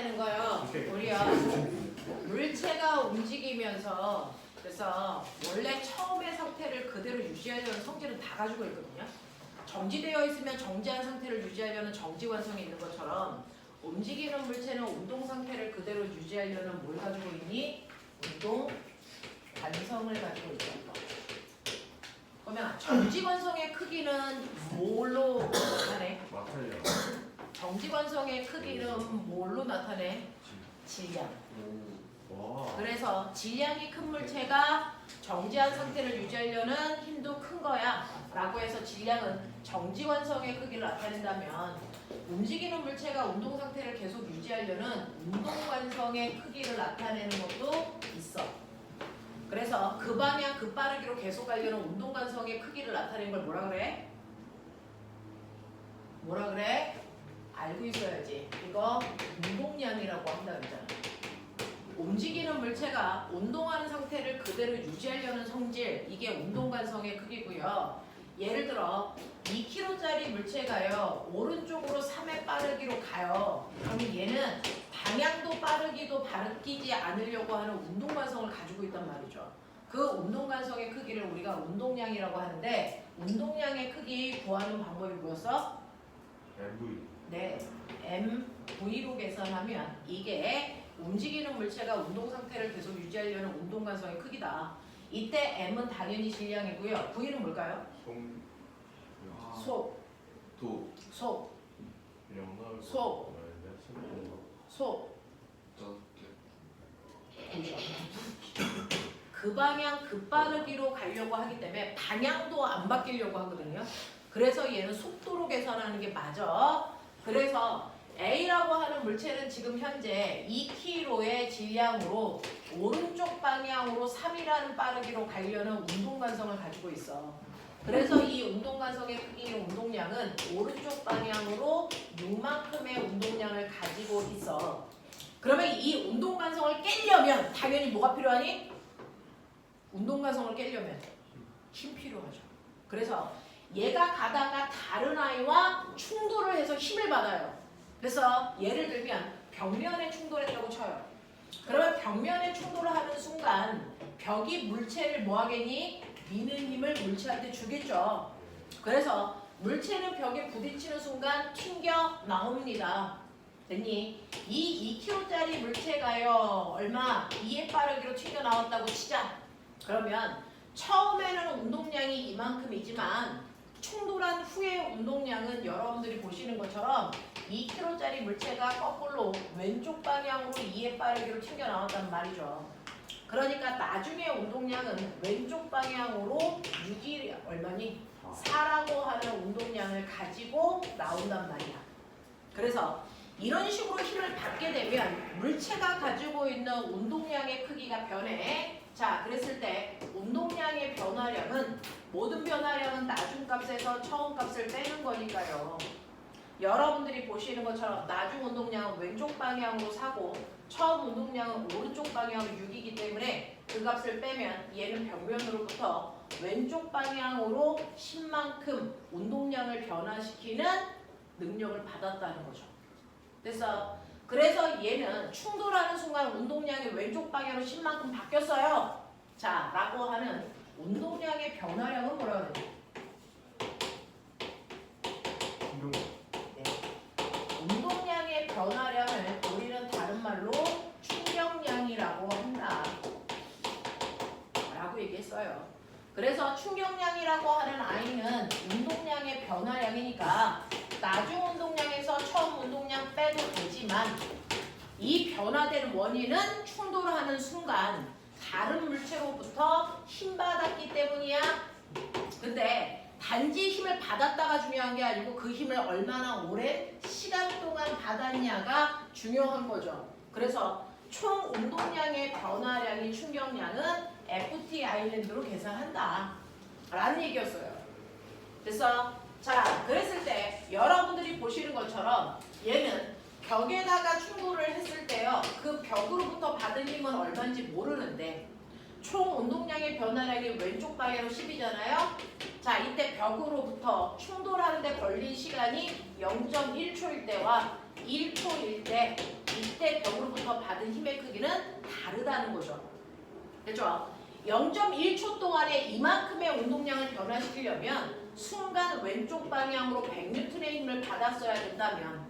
나타내는 거요. 우리요. 물체가 움직이면서 그래서 원래 처음의 상태를 그대로 유지하려는 성질은 다 가지고 있거든요. 정지되어 있으면 정지한 상태를 유지하려는 정지관성이 있는 것처럼 움직이는 물체는 운동 상태를 그대로 유지하려는 뭘 가지고 있니? 운동 관성을 가지고 있다는 거. 그러면 정지관성의 크기는 뭘로 나타내? 맞아요. 정지관성의 크기는 뭘로 나타내? 질량. 와. 그래서 질량이 큰 물체가 정지한 상태를 유지하려는 힘도 큰 거야 라고 해서 질량은 정지관성의 크기를 나타낸다면 움직이는 물체가 운동 상태를 계속 유지하려는 운동관성의 크기를 나타내는 것도 있어. 그래서 그 방향 그 빠르기로 계속 가려는 운동관성의 크기를 나타내는 걸 뭐라 그래? 뭐라 그래? 알고 있어야지. 이거 운동량이라고 한다 그러잖아. 움직이는 물체가 운동하는 상태를 그대로 유지하려는 성질, 이게 운동관성의 크기고요. 예를 들어 2kg짜리 물체가요 오른쪽으로 3의 빠르기로 가요. 그럼 얘는 방향도 빠르기도 바뀌지 않으려고 하는 운동관성을 가지고 있단 말이죠. 그 운동관성의 크기를 우리가 운동량이라고 하는데 운동량의 크기 구하는 방법이 뭐였어? MV. 네, MV로 계산하면 이게 움직이는 물체가 운동 상태를 계속 유지하려는 운동관성의 크기다. 이때 M은 당연히 질량이고요. V는 뭘까요? 송. 속, 도. 속, 영어. 속. 속. 그 방향 그 빠르기로 가려고 하기 때문에 방향도 안 바뀌려고 하거든요. 그래서 얘는 속도로 계산하는 게 맞아. 그래서 A라고 하는 물체는 지금 현재 2kg의 질량으로 오른쪽 방향으로 3이라는 빠르기로 가려는 운동관성을 가지고 있어. 그래서 이 운동관성의 크기인 운동량은 오른쪽 방향으로 6만큼의 운동량을 가지고 있어. 그러면 이 운동관성을 깨려면 당연히 뭐가 필요하니? 운동관성을 깨려면 힘 필요하죠. 그래서 얘가 가다가 다른 아이와 충돌을 해서 힘을 받아요. 그래서 예를 들면 벽면에 충돌했다고 쳐요. 그러면 벽면에 충돌을 하는 순간 벽이 물체를 뭐 하겠니? 미는 힘을 물체한테 주겠죠. 그래서 물체는 벽에 부딪히는 순간 튕겨 나옵니다. 됐니? 이 2kg짜리 물체가요 얼마? 2의 빠르기로 튕겨 나왔다고 치자. 그러면 처음에는 운동량이 이만큼이지만 충돌한 후의 운동량은 여러분들이 보시는 것처럼 2kg짜리 물체가 거꾸로 왼쪽 방향으로 2의 빠르기로 튕겨 나왔단 말이죠. 그러니까 나중에 운동량은 왼쪽 방향으로 6이 얼마니? 4라고 하는 운동량을 가지고 나온단 말이야. 그래서 이런 식으로 힘을 받게 되면 물체가 가지고 있는 운동량의 크기가 변해. 자, 그랬을 때 운동량의 변화량은 모든 변화량은 나중값에서 처음값을 빼는 거니까요. 여러분들이 보시는 것처럼 나중 운동량은 왼쪽 방향으로 4고 처음 운동량은 오른쪽 방향으로 6이기 때문에 그 값을 빼면 얘는 벽면으로부터 왼쪽 방향으로 10만큼 운동량을 변화시키는 능력을 받았다는 거죠. 그래서 얘는 충돌하는 순간 운동량이 왼쪽 방향으로 10만큼 바뀌었어요. 자, 라고 하는 운동량의 변화량은 뭐라고 하냐? 운동량의 변화량을 우리는 다른 말로 충격량이라고 한다 라고 얘기했어요. 그래서 충격량이라고 하는 아이는 운동량의 변화량이니까 나중 운동량에서 처음 운동량 빼도 되지만 이 변화되는 원인은 충돌하는 순간 다른 물체로부터 힘받았기 때문이야. 근데 단지 힘을 받았다가 중요한 게 아니고 그 힘을 얼마나 오랜 시간 동안 받았냐가 중요한 거죠. 그래서 총 운동량의 변화량인 충격량은 FT 아일랜드로 계산한다 라는 얘기였어요. 자, 그랬을 때 여러분들이 보시는 것처럼 얘는 벽에다가 충돌을 했을 때요 그 벽으로부터 받은 힘은 얼마인지 모르는데 총 운동량의 변화량이 왼쪽 방향으로 10이잖아요. 자, 이때 벽으로부터 충돌하는데 걸린 시간이 0.1초일 때와 1초일 때 이때 때부터 받은 힘의 크기는 다르다는 거죠. 됐죠? 0.1초 동안에 이만큼의 운동량을 변화시키려면 순간 왼쪽 방향으로 100N의 힘을 받았어야 된다면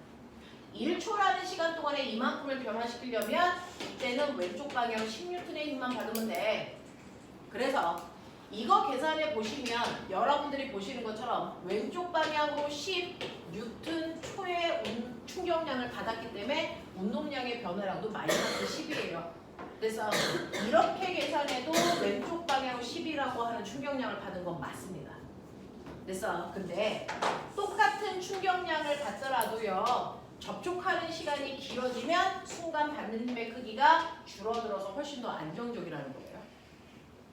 1초라는 시간 동안에 이만큼을 변화시키려면 이때는 왼쪽 방향 10N의 힘만 받으면 돼. 그래서 이거 계산해 보시면 여러분들이 보시는 것처럼 왼쪽 방향으로 10N 초의 충격량을 받았기 때문에 운동량의 변화량도 마이너스 10이에요. 그래서 이렇게 계산해도 왼쪽 방향으로 10이라고 하는 충격량을 받은 건 맞습니다. 그래서 근데 똑같은 충격량을 받더라도요. 접촉하는 시간이 길어지면 순간 받는 힘의 크기가 줄어들어서 훨씬 더 안정적이라는 거예요.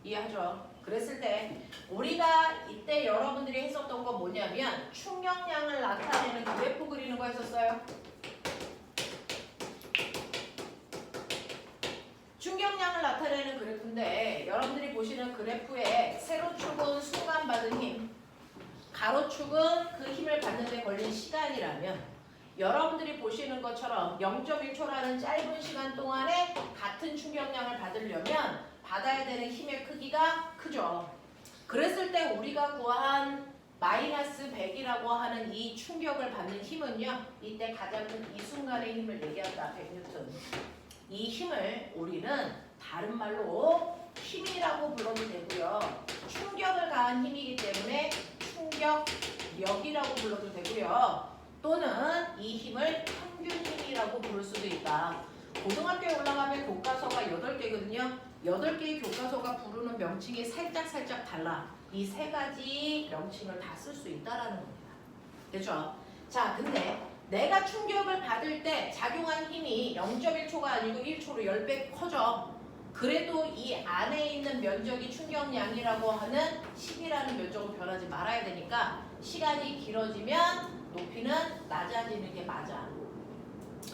이해하죠? 그랬을 때 우리가 이때 여러분들이 했었던 건 뭐냐면 충격량을 나타내는 그래프 그리는 거 했었어요. 충격량을 나타내는 그래프인데 여러분들이 보시는 그래프에 세로축은 순간 받은 힘, 가로축은 그 힘을 받는 데 걸린 시간이라면 여러분들이 보시는 것처럼 0.1초라는 짧은 시간 동안에 같은 충격량을 받으려면 받아야 되는 힘의 크기가 크죠. 그랬을 때 우리가 구한 마이너스 100이라고 하는 이 충격을 받는 힘은요. 이때 가장 큰 이 순간의 힘을 얘기한다. 100N. 이 힘을 우리는 다른 말로 힘이라고 불러도 되고요. 충격을 가한 힘이기 때문에 충격력이라고 불러도 되고요. 또는 이 힘을 평균 힘이라고 부를 수도 있다. 고등학교에 올라가면 교과서가 8개거든요. 8개의 교과서가 부르는 명칭이 살짝 달라. 이 세 가지 명칭을 다 쓸 수 있다라는 겁니다. 됐죠? 자, 근데 내가 충격을 받을 때 작용한 힘이 0.1초가 아니고 1초로 10배 커져. 그래도 이 안에 있는 면적이 충격량이라고 하는 10이라는 면적으로 변하지 말아야 되니까 시간이 길어지면 높이는 낮아지는 게 맞아.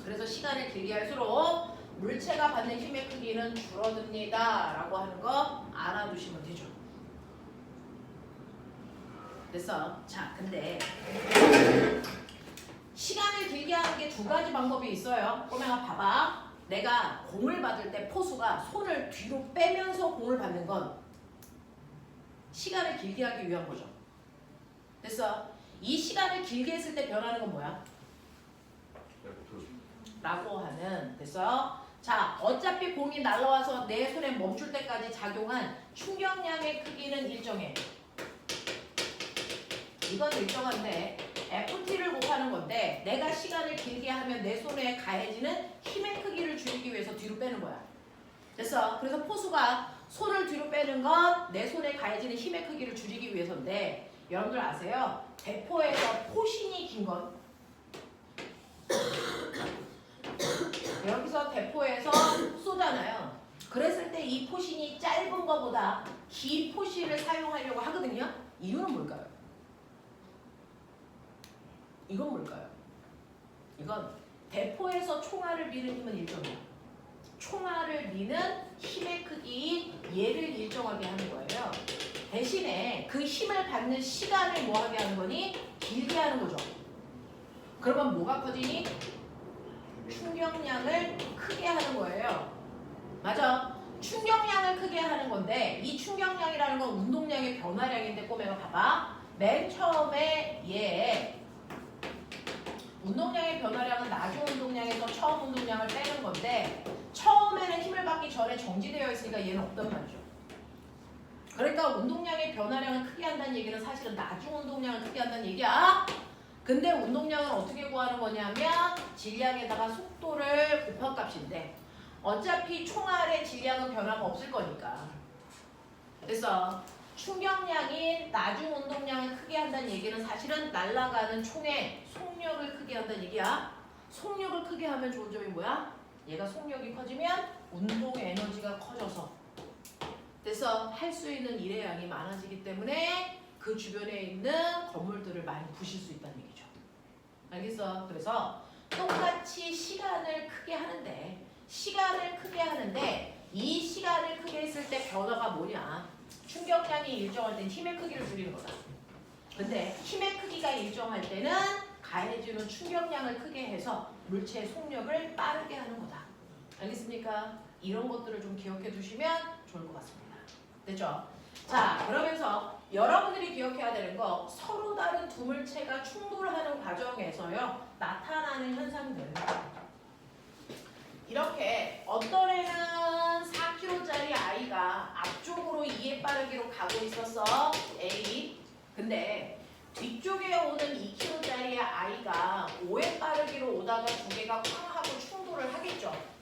그래서 시간을 길게 할수록 물체가 받는 힘의 크기는 줄어듭니다 라고 하는 거 알아두시면 되죠. 그래서 자, 근데 시간을 길게 하는 게 두 가지 방법이 있어요. 꼬맹아 봐봐. 내가 공을 받을 때 포수가 손을 뒤로 빼면서 공을 받는 건 시간을 길게 하기 위한 거죠. 그래서 이 시간을 길게 했을 때 변하는 건 뭐야? 라고 하는. 그래서 자, 어차피 공이 날아와서 내 손에 멈출 때까지 작용한 충격량의 크기는 일정해. 이건 일정한데 FT를 곱하는 건데 내가 시간을 길게 하면 내 손에 가해지는 힘의 크기를 줄이기 위해서 뒤로 빼는 거야. 됐어? 그래서 포수가 손을 뒤로 빼는 건 내 손에 가해지는 힘의 크기를 줄이기 위해서인데 여러분들 아세요? 대포에서 포신이 긴 건 여기서 대포에서 쏘잖아요. 그랬을 때 이 포신이 짧은 것보다 긴 포신을 사용하려고 하거든요. 이유는 뭘까요? 이건 뭘까요? 이건 대포에서 총알을 미는 힘은 일정해요. 총알을 미는 힘의 크기인 얘를 일정하게 하는 거예요. 대신에 그 힘을 받는 시간을 뭐하게 하는 거니? 길게 하는 거죠. 그러면 뭐가 커지니? 충격량을 크게 하는 거예요. 맞아. 충격량을 크게 하는 건데 이 충격량이라는 건 운동량의 변화량인데 꼬매가 봐봐. 맨 처음에 얘 운동량의 변화량은 나중 운동량에서 처음 운동량을 빼는 건데 처음에는 힘을 받기 전에 정지되어 있으니까 얘는 없단 말이죠. 그러니까 운동량의 변화량을 크게 한다는 얘기는 사실은 나중 운동량을 크게 한다는 얘기야. 근데 운동량은 어떻게 구하는 거냐면 질량에다가 속도를 곱한 값인데 어차피 총알의 질량은 변화가 없을 거니까. 그래서 충격량이 나중 운동량을 크게 한다는 얘기는 사실은 날아가는 총의 속력을 크게 한다는 얘기야. 속력을 크게 하면 좋은 점이 뭐야? 얘가 속력이 커지면 운동 에너지가 커져서 그래서 할 수 있는 일의 양이 많아지기 때문에 그 주변에 있는 건물들을 많이 부실 수 있다는 얘기죠. 알겠어? 그래서 똑같이 시간을 크게 하는데 이 시간을 크게 했을 때 변화가 뭐냐? 충격량이 일정할 땐 힘의 크기를 줄이는 거다. 근데 힘의 크기가 일정할 때는 가해지는 충격량을 크게 해서 물체의 속력을 빠르게 하는 거다. 됐습니까? 이런 것들을 좀 기억해 두시면 좋을 것 같습니다. 됐죠? 자, 그러면서 여러분들이 기억해야 되는 거 서로 다른 두 물체가 충돌하는 과정에서요 나타나는 현상들. 이렇게 어떤 애는 4kg짜리 아이가 앞쪽으로 2의 빠르기로 가고 있었어. A. 근데 뒤쪽에 오는 2kg짜리 아이가 5의 빠르기로 오다가 두 개가 쾅 하고 충돌을 하겠죠.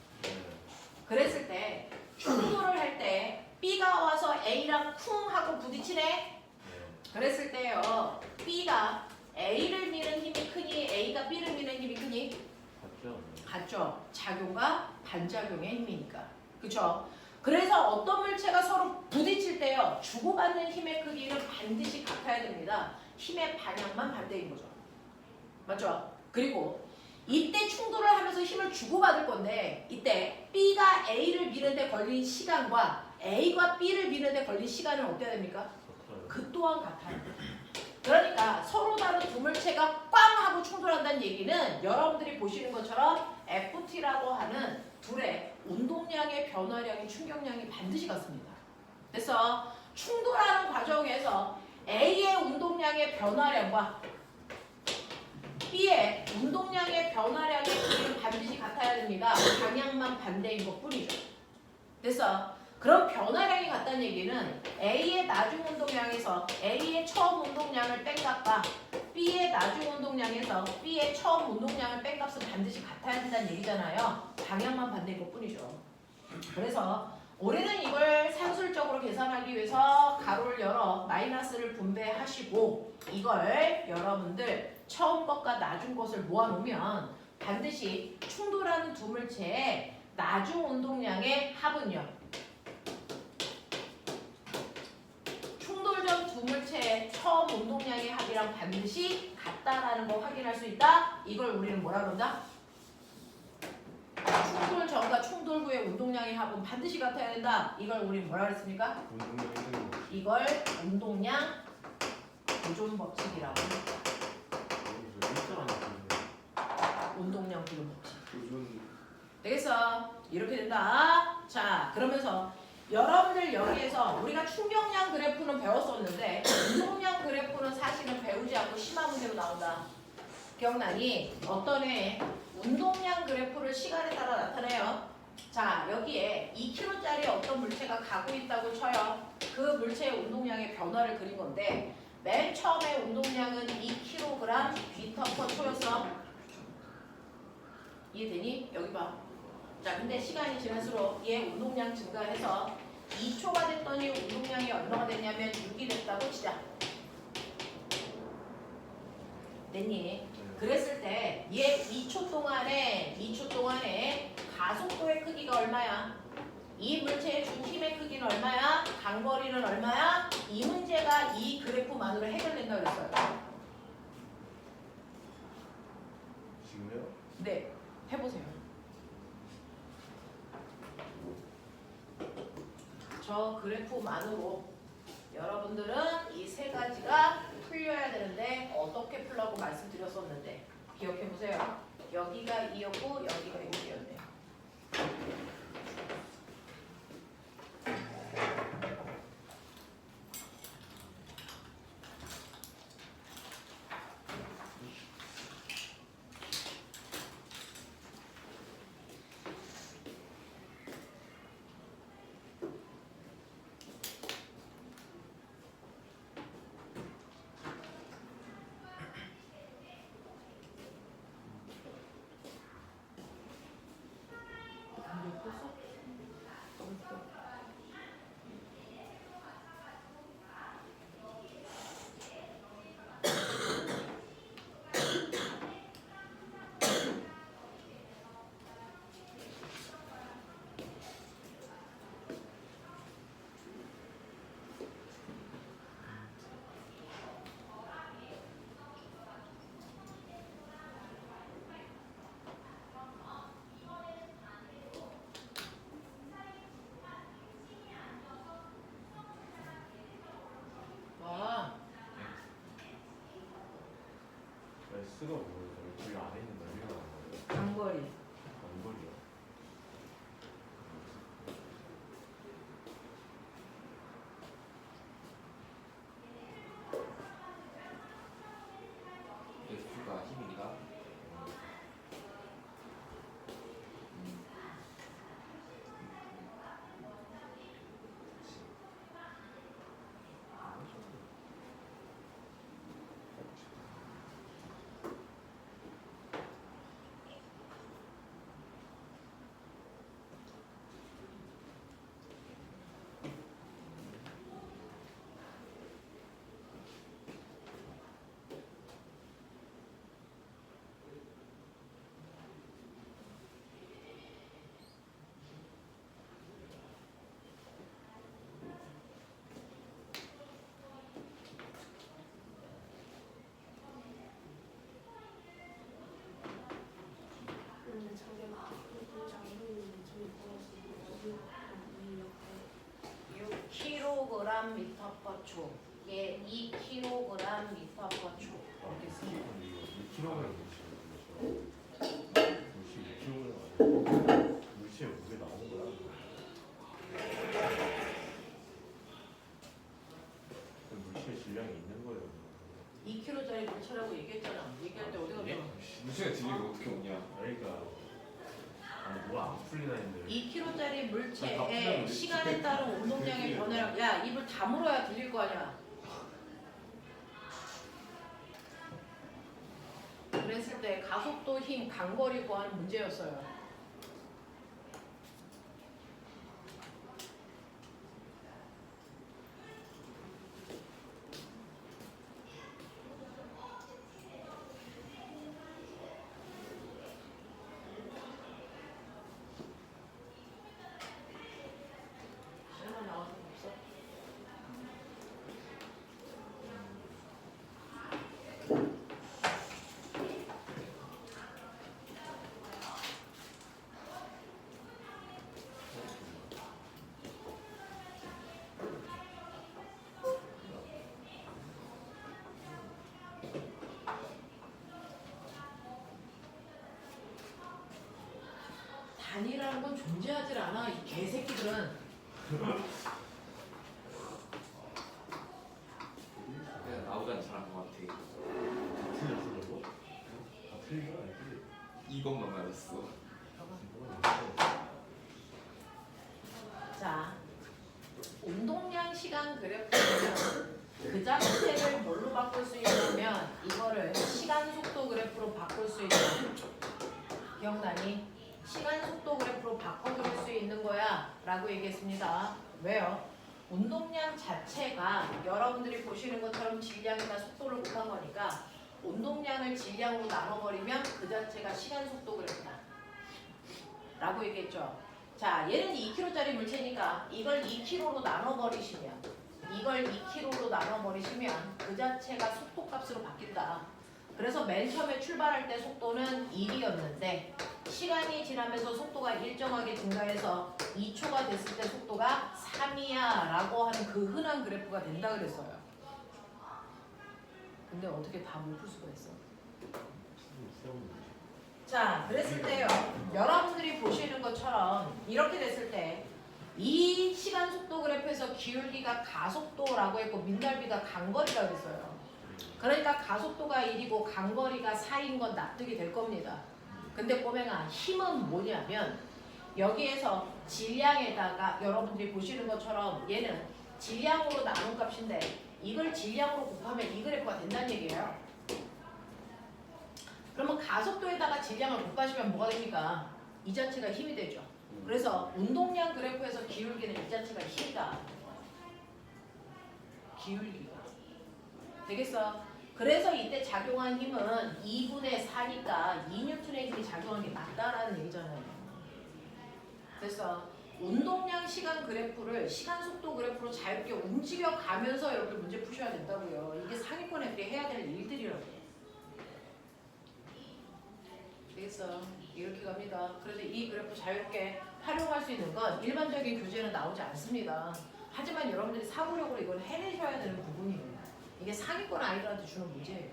그랬을 때 충돌을 할 때 B가 와서 A랑 쿵 하고 부딪히네. 그랬을 때요 B가 A를 미는 힘이 크니 A가 B를 미는 힘이 크니? 같죠? 같죠. 작용과 반작용의 힘이니까. 그쵸? 그래서 어떤 물체가 서로 부딪힐 때요 주고받는 힘의 크기는 반드시 같아야 됩니다. 힘의 방향만 반대인 거죠. 맞죠? 그리고 이때 충돌을 하면서 힘을 주고받을 건데 이때 B가 A를 미는데 걸린 시간과 A가 B를 미는데 걸린 시간은 어때야 됩니까? 같아요. 그 또한 같아요. 그러니까 서로 다른 두 물체가 꽝 하고 충돌한다는 얘기는 여러분들이 보시는 것처럼 FT라고 하는 둘의 운동량의 변화량이 충격량이 반드시 같습니다. 그래서 충돌하는 과정에서 A의 운동량의 변화량과 B의 운동량의 변화량의 크기는 반드시 같아야 됩니다. 방향만 반대인 것 뿐이죠. 그래서 그런 변화량이 같다는 얘기는 A의 나중 운동량에서 A의 처음 운동량을 뺀 값과 B의 나중 운동량에서 B의 처음 운동량을 뺀 값은 반드시 같아야 된다는 얘기잖아요. 방향만 반대인 것 뿐이죠. 그래서 우리는 이걸 산술적으로 계산하기 위해서 가로를 열어 마이너스를 분배하시고 이걸 여러분들 처음 것과 나중 것을 모아놓으면 반드시 충돌하는 두 물체의 나중 운동량의 합은요. 충돌 전 두 물체의 처음 운동량의 합이랑 반드시 같다라는 거 확인할 수 있다. 이걸 우리는 뭐라 그런다? 충돌 전과 충돌 후의 운동량의 합은 반드시 같아야 된다. 이걸 우리는 뭐라 그랬습니까? 운동량 1등 이걸 운동량 보존 법칙이라고 합니다. 여기서 1등 운동량 보존 법칙. 요즘 되겠어? 이렇게 된다. 자, 그러면서 여러분들 여기에서 우리가 충격량 그래프는 배웠었는데 운동량 그래프는 사실은 배우지 않고 심화 문제로 나온다. 기억나니? 어떤 애 운동량 그래프를 시간에 따라 나타내요. 자, 여기에 2kg짜리 어떤 물체가 가고 있다고 쳐요. 그 물체의 운동량의 변화를 그린 건데 맨 처음에 운동량은 2kg m/초였어. 이해되니? 여기 봐. 자, 근데 시간이 지날수록 얘 운동량 증가해서 2초가 됐더니 운동량이 얼마가 됐냐면 6이 됐다고 치자. 됐니? 그랬을 때 얘 2초 동안에 가속도의 크기가 얼마야? 이 물체의 준 힘의 크기는 얼마야? 간거리는 얼마야? 이 문제가 이 그래프만으로 해결된다고 그랬어요. 지금요? 네, 해보세요. 저 그래프만으로 여러분들은 이 세 가지가 풀려야 되는데 어떻게 풀라고 말씀드렸었는데 기억해보세요. 여기가 2였고 여기가 6이었네요. S가 뭐예요? 저기 안에 있는 넓이가 뭐예요? 간거리. 간거리요? 바보가 초 어디 있어? 2kg 물체 2kg 물체 무게 나오는 거야. 물체의 질량이 있는 거예요. 2kg짜리 물체라고 얘기했잖아. 얘기할 때 어디가 돼? 무시가 질리가 어떻게 오냐? 그러니까 아니 뭐가 안 풀리나 했는데 2kg짜리 물체의 시간에 따른 운동량의 변화량. 야, 입을 다물어야 들릴 거 아니야. 그랬을 때 가속도, 힘, 간거리 구하는 문제였어요. 시간 나와서 없어? 단위라는 건 존재하질 않아. 이 개새끼들은. 내가 나보단 잘한 것 같아. 틀렸어 저거? 다 틀린 거 알지? 이것만 맞았어. 자, 운동량 시간 그래프는 그 자체를 뭘로 바꿀 수 있냐면 이거를 시간 속도 그래프로 바꿀 수 있는, 기억나니? 시간 속도 그래프로 바꿔드릴 수 있는 거야 라고 얘기했습니다. 왜요? 운동량 자체가 여러분들이 보시는 것처럼 질량이나 속도를 곱한 거니까 운동량을 질량으로 나눠버리면 그 자체가 시간 속도 그래프다 라고 얘기했죠. 자, 얘는 2kg짜리 물체니까 이걸 2kg로 나눠버리시면 그 자체가 속도값으로 바뀐다. 그래서 맨 처음에 출발할 때 속도는 1이었는데 시간이 지나면서 속도가 일정하게 증가해서 2초가 됐을 때 속도가 3이야 라고 하는 그 흔한 그래프가 된다 그랬어요. 근데 어떻게 다 못 풀 수가 있어? 자, 그랬을 때요. 여러분들이 보시는 것처럼 이렇게 됐을 때 이 시간 속도 그래프에서 기울기가 가속도라고 했고 민달비가 간거리라고 했어요. 그러니까 가속도가 1이고 간거리가 4인 건 납득이 될 겁니다. 근데 꼬맹아, 힘은 뭐냐면 여기에서 질량에다가 여러분들이 보시는 것처럼 얘는 질량으로 나눈 값인데 이걸 질량으로 곱하면 이 그래프가 된다는 얘기예요. 그러면 가속도에다가 질량을 곱하시면 뭐가 됩니까? 이 자체가 힘이 되죠. 그래서 운동량 그래프에서 기울기는 이 자체가 힘이다. 기울기가. 되겠어? 그래서 이때 작용한 힘은 2분의 4니까 2N의 힘이 작용한 게 맞다라는 얘기잖아요. 그래서 운동량 시간 그래프를 시간 속도 그래프로 자유롭게 움직여가면서 여러분들 문제 푸셔야 된다고요. 이게 상위권 애들이 해야 될 일들이라고요. 되겠어? 이렇게 갑니다. 그래서 이 그래프 자유롭게 활용할 수 있는 건 일반적인 교재는 나오지 않습니다. 하지만 여러분들이 사고력으로 이걸 해내셔야 되는 부분이에요. 이게 상위권 아이들한테 주는 문제예요.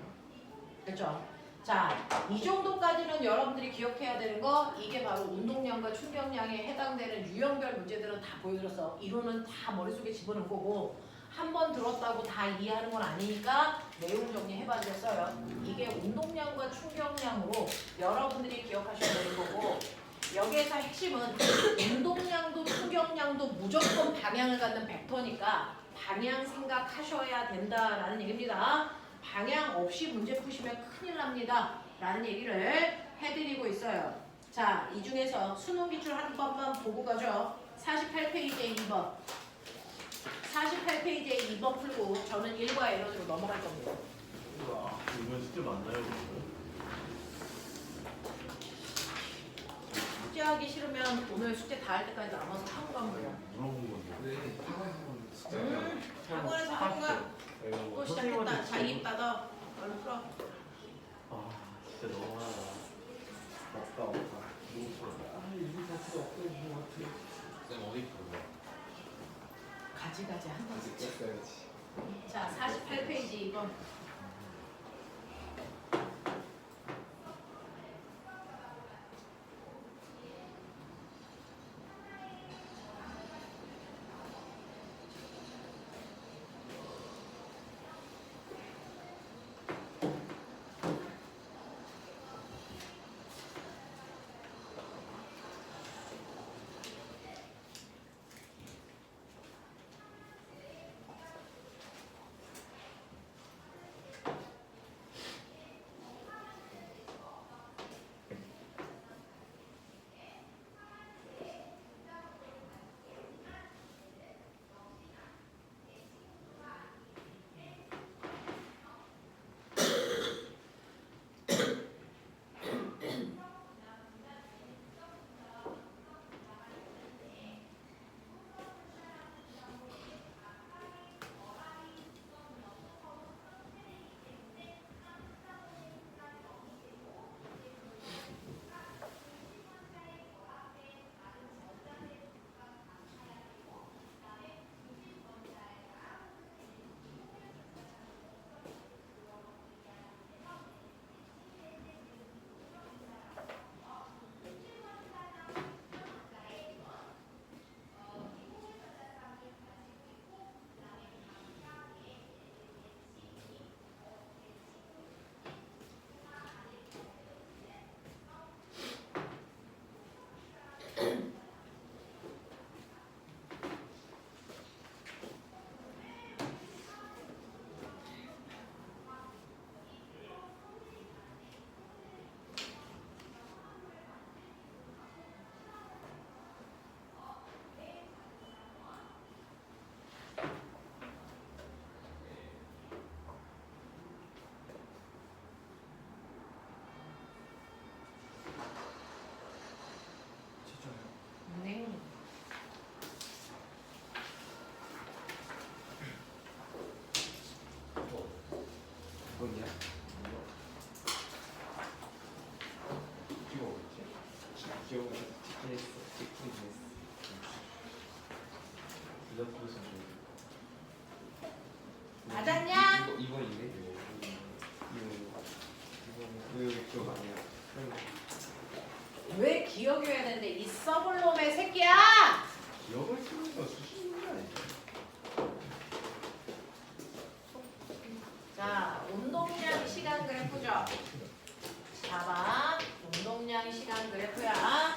그렇죠? 자, 이 정도까지는 여러분들이 기억해야 되는 거, 이게 바로 운동량과 충격량에 해당되는 유형별 문제들은 다 보여드렸어. 이론은 다 머릿속에 집어넣은 거고 한 번 들었다고 다 이해하는 건 아니니까 내용 정리해봐드렸어요. 이게 운동량과 충격량으로 여러분들이 기억하셔야 되는 거고 여기에서 핵심은 운동량도 충격량도 무조건 방향을 갖는 벡터니까 방향 생각하셔야 된다라는 얘기입니다. 방향 없이 문제 푸시면 큰일 납니다 라는 얘기를 해드리고 있어요. 자, 이 중에서 수능 기출 한 번만 보고 가죠. 48페이지에 2번 48페이지에 2번 풀고 저는 1과 에러지로 넘어갈 겁니다. 우와, 이건 진짜 맞나요? 그러면? 숙제하기 싫으면 오늘 숙제 다 할 때까지 남아서 하고 가면 돼요. 물어본 건데. 네, 학원에서는 진짜 학원에서 하는 거야. 또 시작했다. 자, 입 닫아. 얼른 풀어. 아, 진짜 너무하다. 없다, 없다. 너무 풀어. 이게 자체가 없어진 것 같아. 쌤 어디 풀어? 가지가지 한다. 아직 뺐어야지. 자, 48페이지 2번. 플러스 맞았냐? 이번인데? 이거 기억 아니야. 왜 기억해야 되는데 이 썩을놈의 새끼야! 기억을 쓰는 거 수시는 게 아니야. 자, 운동량 시간 그래프죠. 봐봐, 운동량 시간 그래프야.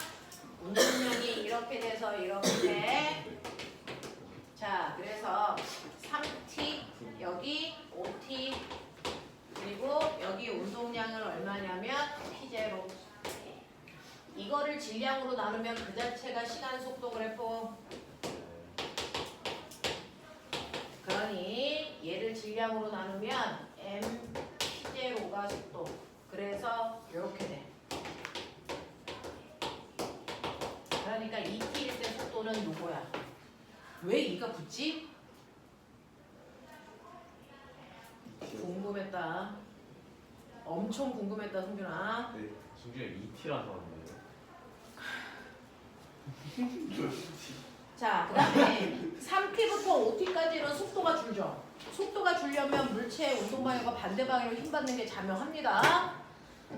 운동량이 이렇게 돼서 이렇게 돼. 자, 그래서 3t 여기 5t 그리고 여기 운동량은 얼마냐면 p0. 이거를 질량으로 나누면 그 자체가 시간 속도 그래프. 그러니 얘를 질량으로 나누면 m p0가 속도. 그래서 이렇게 돼. 그러니까 2t일 때 속도는 요거야. 왜 2가 붙지? 궁금했다. 엄청 궁금했다, 성준아. 네. 중중에 2T라서 하는데요. 자, 그 다음에 3t부터 5t까지는 속도가 줄죠. 속도가 줄려면 물체의 운동 방향과 반대 방향으로 힘 받는 게 자명합니다.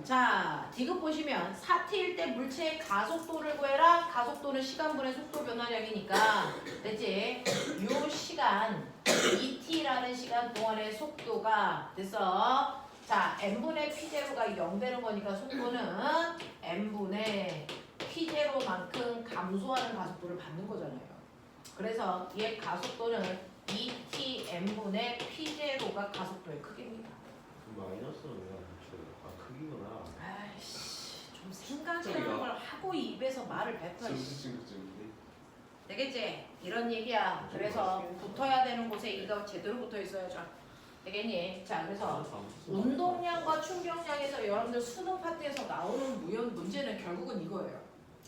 자, 디귿 보시면 4t일 때 물체의 가속도를 구해라. 가속도는 시간분의 속도 변화량이니까 됐지? 요 시간 2t라는 시간 동안의 속도가 됐어. 자, n분의 p0가 0 되는 거니까 속도는 n분의 p0만큼 감소하는 가속도를 받는 거잖아요. 그래서 얘 가속도는 2t n분의 p0가 가속도의 크기입니다. 마이너스는 왜안 붙여요? 아 크기구나. 아이씨, 좀 생각이라는 걸 하고 입에서 말을 뱉어. 되겠지? 이런 얘기야. 그래서 붙어야 되는 곳에 이거 제대로 붙어 있어야죠. 되겠니? 자, 그래서 운동량과 충격량에서 여러분들 수능 파트에서 나오는 문제는 결국은 이거예요.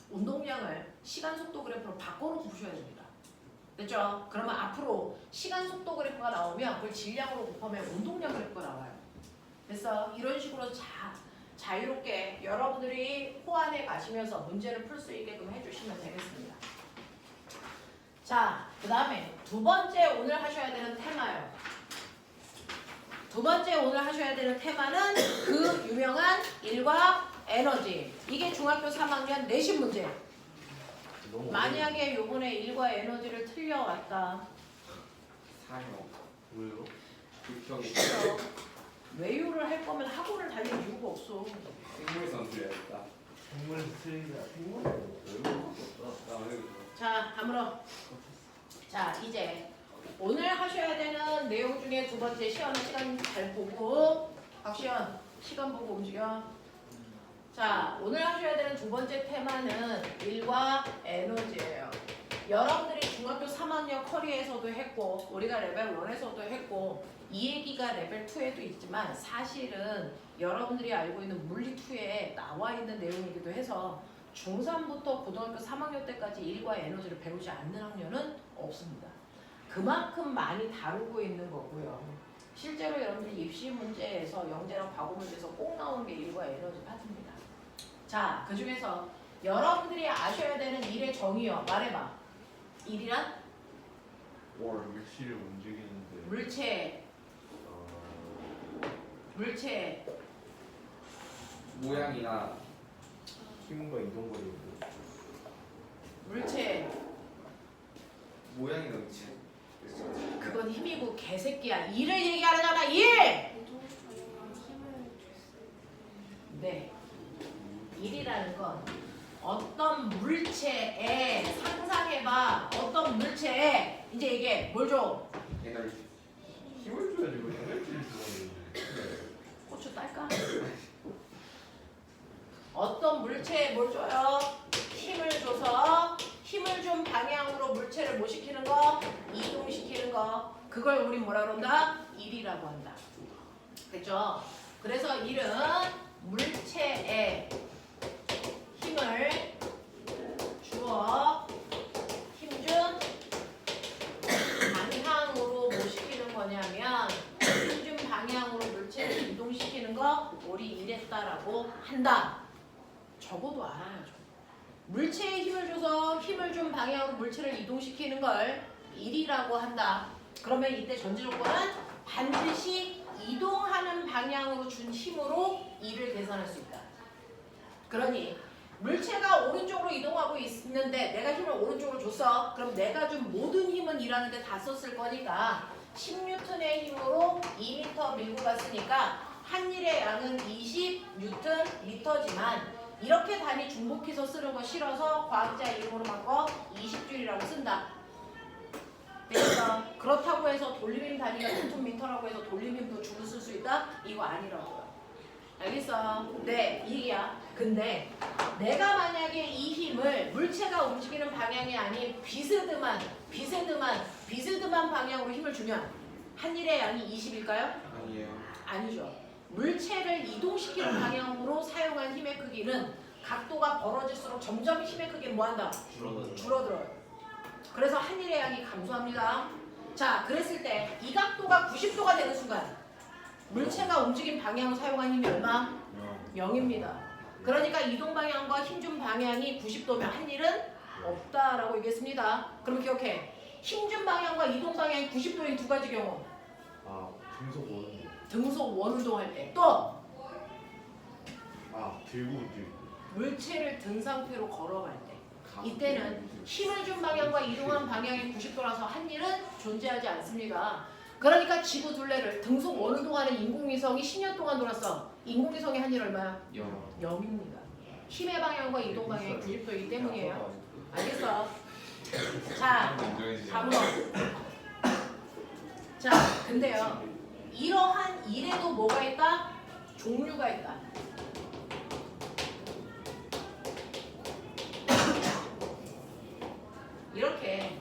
운동량을 시간 속도 그래프로 바꿔놓고 보셔야 됩니다. 됐죠? 그러면 앞으로 시간 속도 그래프가 나오면 그걸 질량으로 곱하면 운동량 그래프가 나와요. 그래서 이런 식으로 자유롭게 여러분들이 호안에 가시면서 문제를 풀 수 있게끔 해주시면 되겠습니다. 자, 그 다음에 두 번째 오늘 하셔야 되는 테마예요. 두 번째 오늘 하셔야 되는 테마는 그 유명한 일과 에너지. 이게 중학교 3학년 내신 문제. 만약에 요번에 일과 에너지를 틀려왔다. 사형. 왜요? 불평이. 외유를 할 거면 학원을 다닐 이유가 없어. 생물선 들려야겠다. 생물에서 틀리냐? 생물은 외우는 수 없다. 나 여기 자, 다물어. 자, 이제 오늘 하셔야 되는 내용 중에 두 번째 시간 잘 보고 박시연 시간 보고 움직여. 자, 오늘 하셔야 되는 두 번째 테마는 일과 에너지예요. 여러분들이 중학교 3학년 커리에서도 했고 우리가 레벨 1에서도 했고 이 얘기가 레벨 2에도 있지만 사실은 여러분들이 알고 있는 물리 2에 나와 있는 내용이기도 해서 중3부터 고등학교 3학년 때까지 일과 에너지를 배우지 않는 학년은 없습니다. 그만큼 많이 다루고 있는 거고요. 실제로 여러분들이 입시 문제에서 영재랑 과거 문제에서 꼭 나오는 게 일과 에너지 파트입니다. 자, 그 중에서 여러분들이 아셔야 되는 일의 정의요. 말해봐. 일이란? 물질을 움직이는데. 물체 모양이나 힘과 이동거리. 물체 모양이나 위치. 그건 힘이고 개새끼야. 일을 얘기하잖아. 일! 네. 일이라는 건 어떤 물체에 상상해봐. 어떤 물체에 이제 이게 뭘 줘? 에너지. 힘을 줘야지 뭐 에너지를 주는. 고추 딸까? 어떤 물체에 뭘 줘요? 힘을 줘서 힘을 준 방향으로 물체를 뭐 시키는 거? 이동시키는 거. 그걸 우리 뭐라 그런다? 일이라고 한다. 그죠? 그래서 일은 물체에 힘을 주어 힘준 방향으로 뭐 시키는 거냐면 힘준 방향으로 물체를 이동시키는 거 우리 일했다라고 한다. 적어도 알아야죠. 물체에 힘을 줘서 힘을 준 방향으로 물체를 이동시키는 걸 1이라고 한다. 그러면 이때 전제 조건은 반드시 이동하는 방향으로 준 힘으로 2를 계산할 수 있다. 그러니 물체가 오른쪽으로 이동하고 있는데 내가 힘을 오른쪽으로 줬어. 그럼 내가 준 모든 힘은 2라는데 다 썼을 거니까 10N의 힘으로 2m 밀고 갔으니까 한 일의 양은 20Nm/M지만 이렇게 단위 중복해서 쓰는 거 싫어서 과학자 이름으로 바꿔 20줄이라고 쓴다. 그래서 그렇다고 해서 돌림힘 단위가 Nm라고 해서 돌림힘도 줄을 쓸 수 있다? 이거 아니라고요. 알겠어? 네, 이게야. 근데 내가 만약에 이 힘을 물체가 움직이는 방향이 아닌 비스듬한 방향으로 힘을 주면 한 일의 양이 20일까요? 아니에요. 아니죠. 물체를 이동시키는 방향으로 사용한 힘의 크기는 각도가 벌어질수록 점점 힘의 크기는 뭐한다? 줄어들어요. 그래서 한 일의 양이 감소합니다. 자, 그랬을 때 이 각도가 90도가 되는 순간 물체가 움직인 방향으로 사용한 힘이 얼마? 0입니다. 그러니까 이동 방향과 힘 준 방향이 90도면 한 일은 없다라고 얘기했습니다. 그럼 기억해. 힘 준 방향과 이동 방향이 90도인 두 가지 경우. 아, 등속 원운동. 등속 원운동할 때. 또 아, 들고. 물체를 든 상태로 걸어갈 때. 이때는 힘을 준 방향과 이동한 방향이 90도라서 한 일은 존재하지 않습니다. 그러니까 지구 둘레를 등속 원운동하는 인공위성이 10년 동안 돌았어. 인공위성의 한 일 얼마야? 0입니다. 힘의 방향과 이동 방향이 90도이기 때문이에요. 알겠어? 자, 다음으로. 자, 근데요. 이러한 일에도 뭐가 있다? 종류가 있다. 이렇게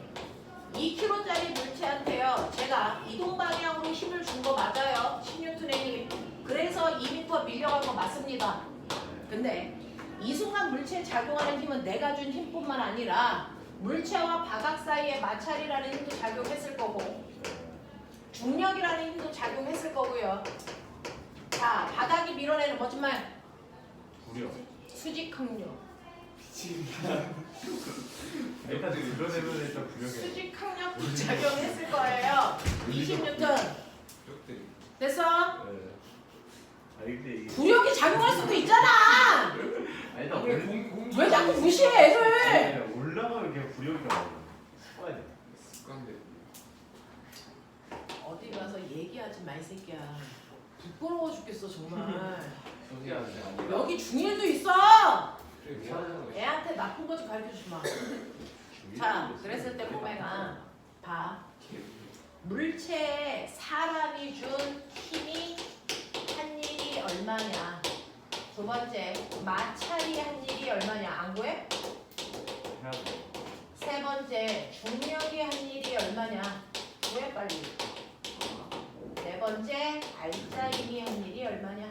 2kg짜리 물체한테요. 제가 이동 방향으로 힘을 준 거 맞아요. 10N의 힘. 그래서 2m 밀려간 거 맞습니다. 근데 이 순간 물체에 작용하는 힘은 내가 준 힘뿐만 아니라 물체와 바닥 사이에 마찰이라는 힘도 작용했을 거고 중력이라는 힘도 작용했을 거고요. 자, 바닥이 밀어내는 멋진 말. 구려. 수직항력. 일단 들어내면 일단 구려해. 수직항력도 작용했을 거예요. 20N. 됐어? 네. 아니 근데 이게 구력이 작용할 수도 있잖아. 아니 나 왜 자꾸 무시해 애를? 올라가면 그냥 구력이가 나와. 습관이 돼. 습관대. 어디 가서 얘기하지 마 이 새끼야. 부끄러워 죽겠어 정말. 여기 중1도 있어. 애한테 나쁜 거 좀 가르쳐주지 마. 자, 그랬을 때 꼬매가 봐. 물체에 사람이 준 힘이 한 일이 얼마냐. 두 번째, 마찰이 한 일이 얼마냐. 안 구해? 해야 돼. 세 번째, 중력이 한 일이 얼마냐. 구해 빨리. 네 번째, 알짜 힘이 한 일이 얼마냐.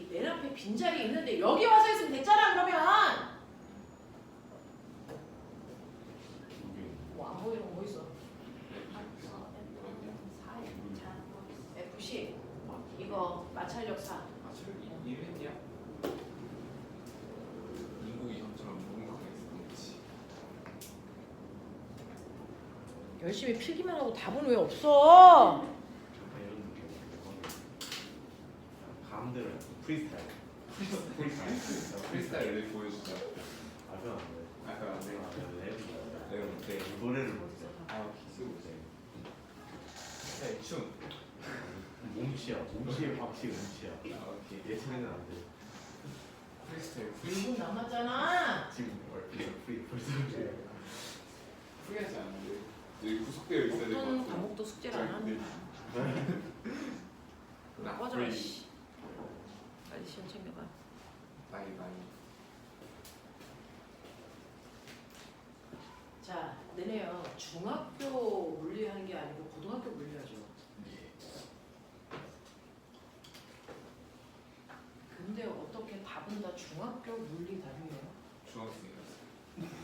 맨 앞에 빈자리 있는데 여기 와서 있으면 됐잖아 그러면. 뭐 안 보이는 거 뭐 있어? FC 이거 마찰력 4. 이랬냐? 인국이 형처럼 뭔가 있었지. 열심히 필기만 하고 답은 왜 없어? 이런 느낌. 감들 프리스타일. 프리스타일을 보여주자. 알면 안 돼. 아까 안 돼. 내가 못해. 노래를 못해. 아 기술 못해. 네, 춤. 몸치야. 몸치의 박씨 몸치야. 아 오케이. 예체능은 안 돼. 프리스타일. 1분 남았잖아. 지금 벌써 프리하지 않는데. 여기 구속되어 있어야 될 것 어떤 같아. 과목도 숙제를 안 합니다. 꺼져라 씨. 빨리 시험 챙겨봐. 바이. 자, 너네요 중학교 물리하는 게 아니고 고등학교 물리하죠. 근데 어떻게 답은 다 중학교 물리 답이에요? 중학생이었어요.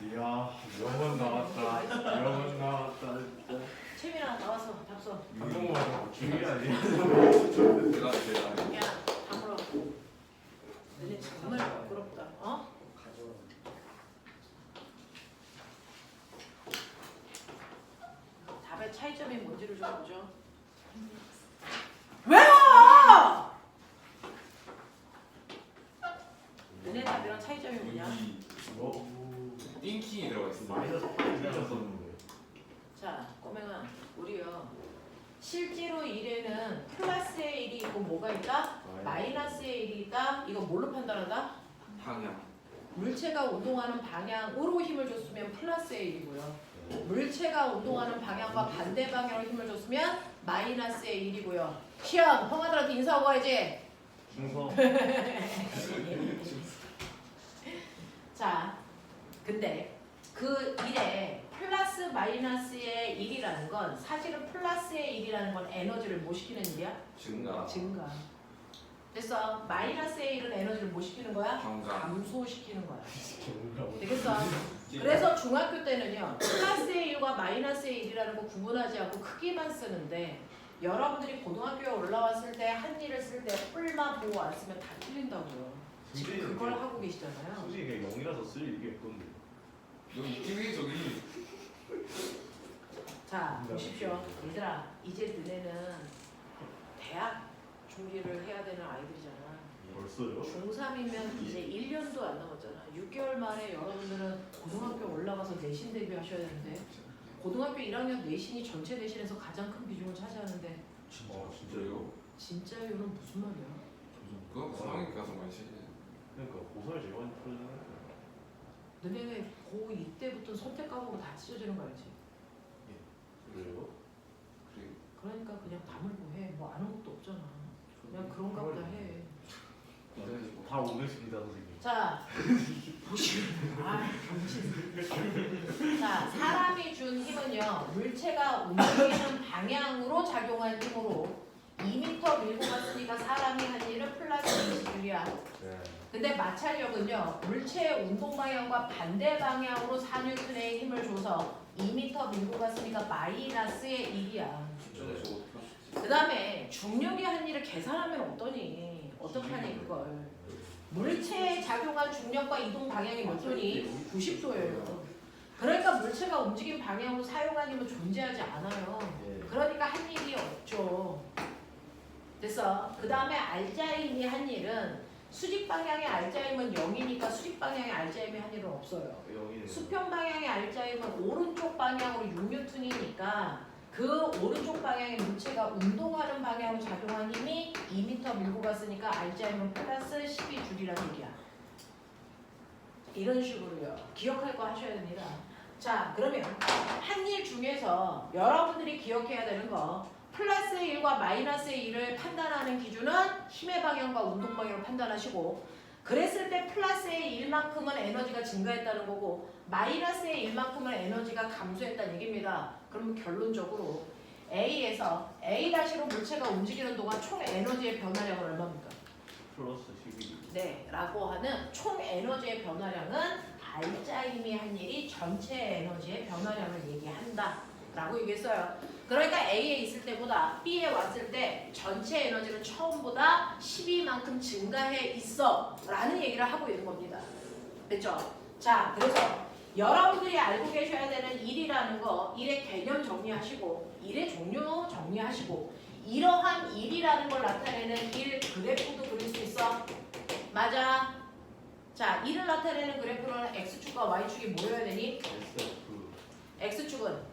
이야 명언 나왔다. 명언 나왔다. 진짜. 채민아 나와서 답 써. 한국말 중이 아니야. 내가 야, 다물어. 너네 정말 부끄럽다. 어? 답의 차이점이 뭔지를 좀 보죠. 왜요? 너네 답이랑 차이점이 뭐냐? 뭐 띵킹이 들어가 있어. 마이너스 8이었었는데. 자, 꼬맹아, 우리요. 실제로 1에는 플러스의 1이 있고 뭐가 있다? 마이너스의 1이 있다. 이거 뭘로 판단한다? 방향. 물체가 운동하는 방향으로 힘을 줬으면 플러스의 1이고요. 물체가 운동하는 방향과 반대 방향으로 힘을 줬으면 마이너스의 1이고요. 시험, 형아들한테 인사하고 가야지. 충성. 자, 근데 그 1에 플러스 마이너스의 1이라는 건 사실은 플러스의 1이라는 건 에너지를 뭐 시키는 일이야? 증가. 증가. 됐어. 마이너스의 1은 에너지를 뭐 시키는 거야? 감가. 감소시키는 거야. 되겠어? 그래서 중학교 때는요. 플러스의 1과 마이너스의 1이라는 거 구분하지 않고 크기만 쓰는데 여러분들이 고등학교에 올라왔을 때 한 일을 쓸 때 뿔만 보고 안 쓰면 다 틀린다고요. 지금 그걸 하고 계시잖아요. 솔직히 그냥 0이라서 쓸 일이 없던데. 너 이게 저기. 자, 보십시오. 얘들아, 이제 너네는 대학 준비를 해야 되는 아이들이잖아. 벌써요? 중3이면 이제 1년도 안 남았잖아. 6개월 만에 여러분들은 고등학교 올라가서 내신 대비하셔야 되는데 고등학교 1학년 내신이 전체 내신에서 가장 큰 비중을 차지하는데 진짜요? 진짜요는 무슨 말이야? 그거 상황에 가서 많이 치네. 그러니까 고사를 제일 많이 풀어주는 너네 고2 때부터 선택 과목으로 다 찢어지는 거 알지? 그래요? 그래. 그러니까 그냥 다물고 해. 뭐 아는 것도 없잖아. 그냥 그런가 보다 해. 다 오겠습니다 선생님. 자, 보시면 자, 사람이 준 힘은요, 물체가 움직이는 방향으로 작용한 힘으로 2m 밀고 갔으니까 사람이 한 일은 플러스 20줄이야. 네. 근데 마찰력은요, 물체의 운동 방향과 반대 방향으로 4N의 힘을 줘서 2m 밀고 갔으니까 마이너스의 1이야. 진짜 저거 그 다음에 중력이 한 일을 계산하면 어떠니? 어떡하니 그걸? 물체에 작용한 중력과 이동 방향이 몇 도니? 90도예요. 그러니까 물체가 움직인 방향으로 사용한 힘은 존재하지 않아요. 그러니까 한 일이 없죠. 됐어. 그 다음에 알자의 힘이 한 일은 수직 방향의 알자의 힘은 0이니까 수직 방향의 알자의 힘이 한 일은 없어요. 수평 방향의 알자의 힘은 오른쪽 방향으로 6N이니까 그 오른쪽 방향의 물체가 운동하는 방향으로 작용한 힘이 2m 밀고 갔으니까 알자의 힘은 플러스 12줄이라는 얘기야. 이런 식으로요. 기억할 거 하셔야 됩니다. 자, 그러면 한 일 중에서 여러분들이 기억해야 되는 거 플러스의 1과 마이너스의 1을 판단하는 기준은 힘의 방향과 운동 방향을 판단하시고 그랬을 때 플러스의 1만큼은 에너지가 증가했다는 거고 마이너스의 1만큼은 에너지가 감소했다는 얘기입니다. 그러면 결론적으로 A에서 A-로 물체가 움직이는 동안 총 에너지의 변화량은 얼마입니까? 플러스 12. 네, 라고 하는 총 에너지의 변화량은 알자 힘이 한 일이 전체 에너지의 변화량을 얘기한다 라고 얘기했어요. 그러니까 A에 있을 때보다 B에 왔을 때 전체 에너지는 처음보다 12만큼 증가해 있어 라는 얘기를 하고 있는 겁니다. 됐죠? 자, 그래서 여러분들이 알고 계셔야 되는 일이라는 거, 일의 개념 정리하시고 일의 종류 정리하시고 이러한 일이라는 걸 나타내는 일 그래프도 그릴 수 있어. 맞아. 자, 일을 나타내는 그래프는 X축과 Y축이 모여야 되니? SF. X축은?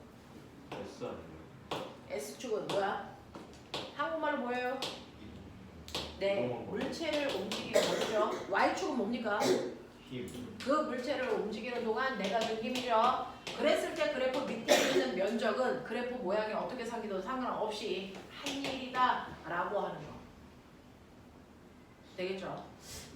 S 아니에요? S축은 뭐야? 한국말로 뭐예요? 네, 물체를 움직이는 거죠. Y축은 뭡니까? 힘. 그 물체를 움직이는 동안 내가 준 힘이죠. 그랬을 때 그래프 밑에 있는 면적은 그래프 모양이 어떻게 생기든 상관없이 한 일이다 라고 하는 거. 되겠죠?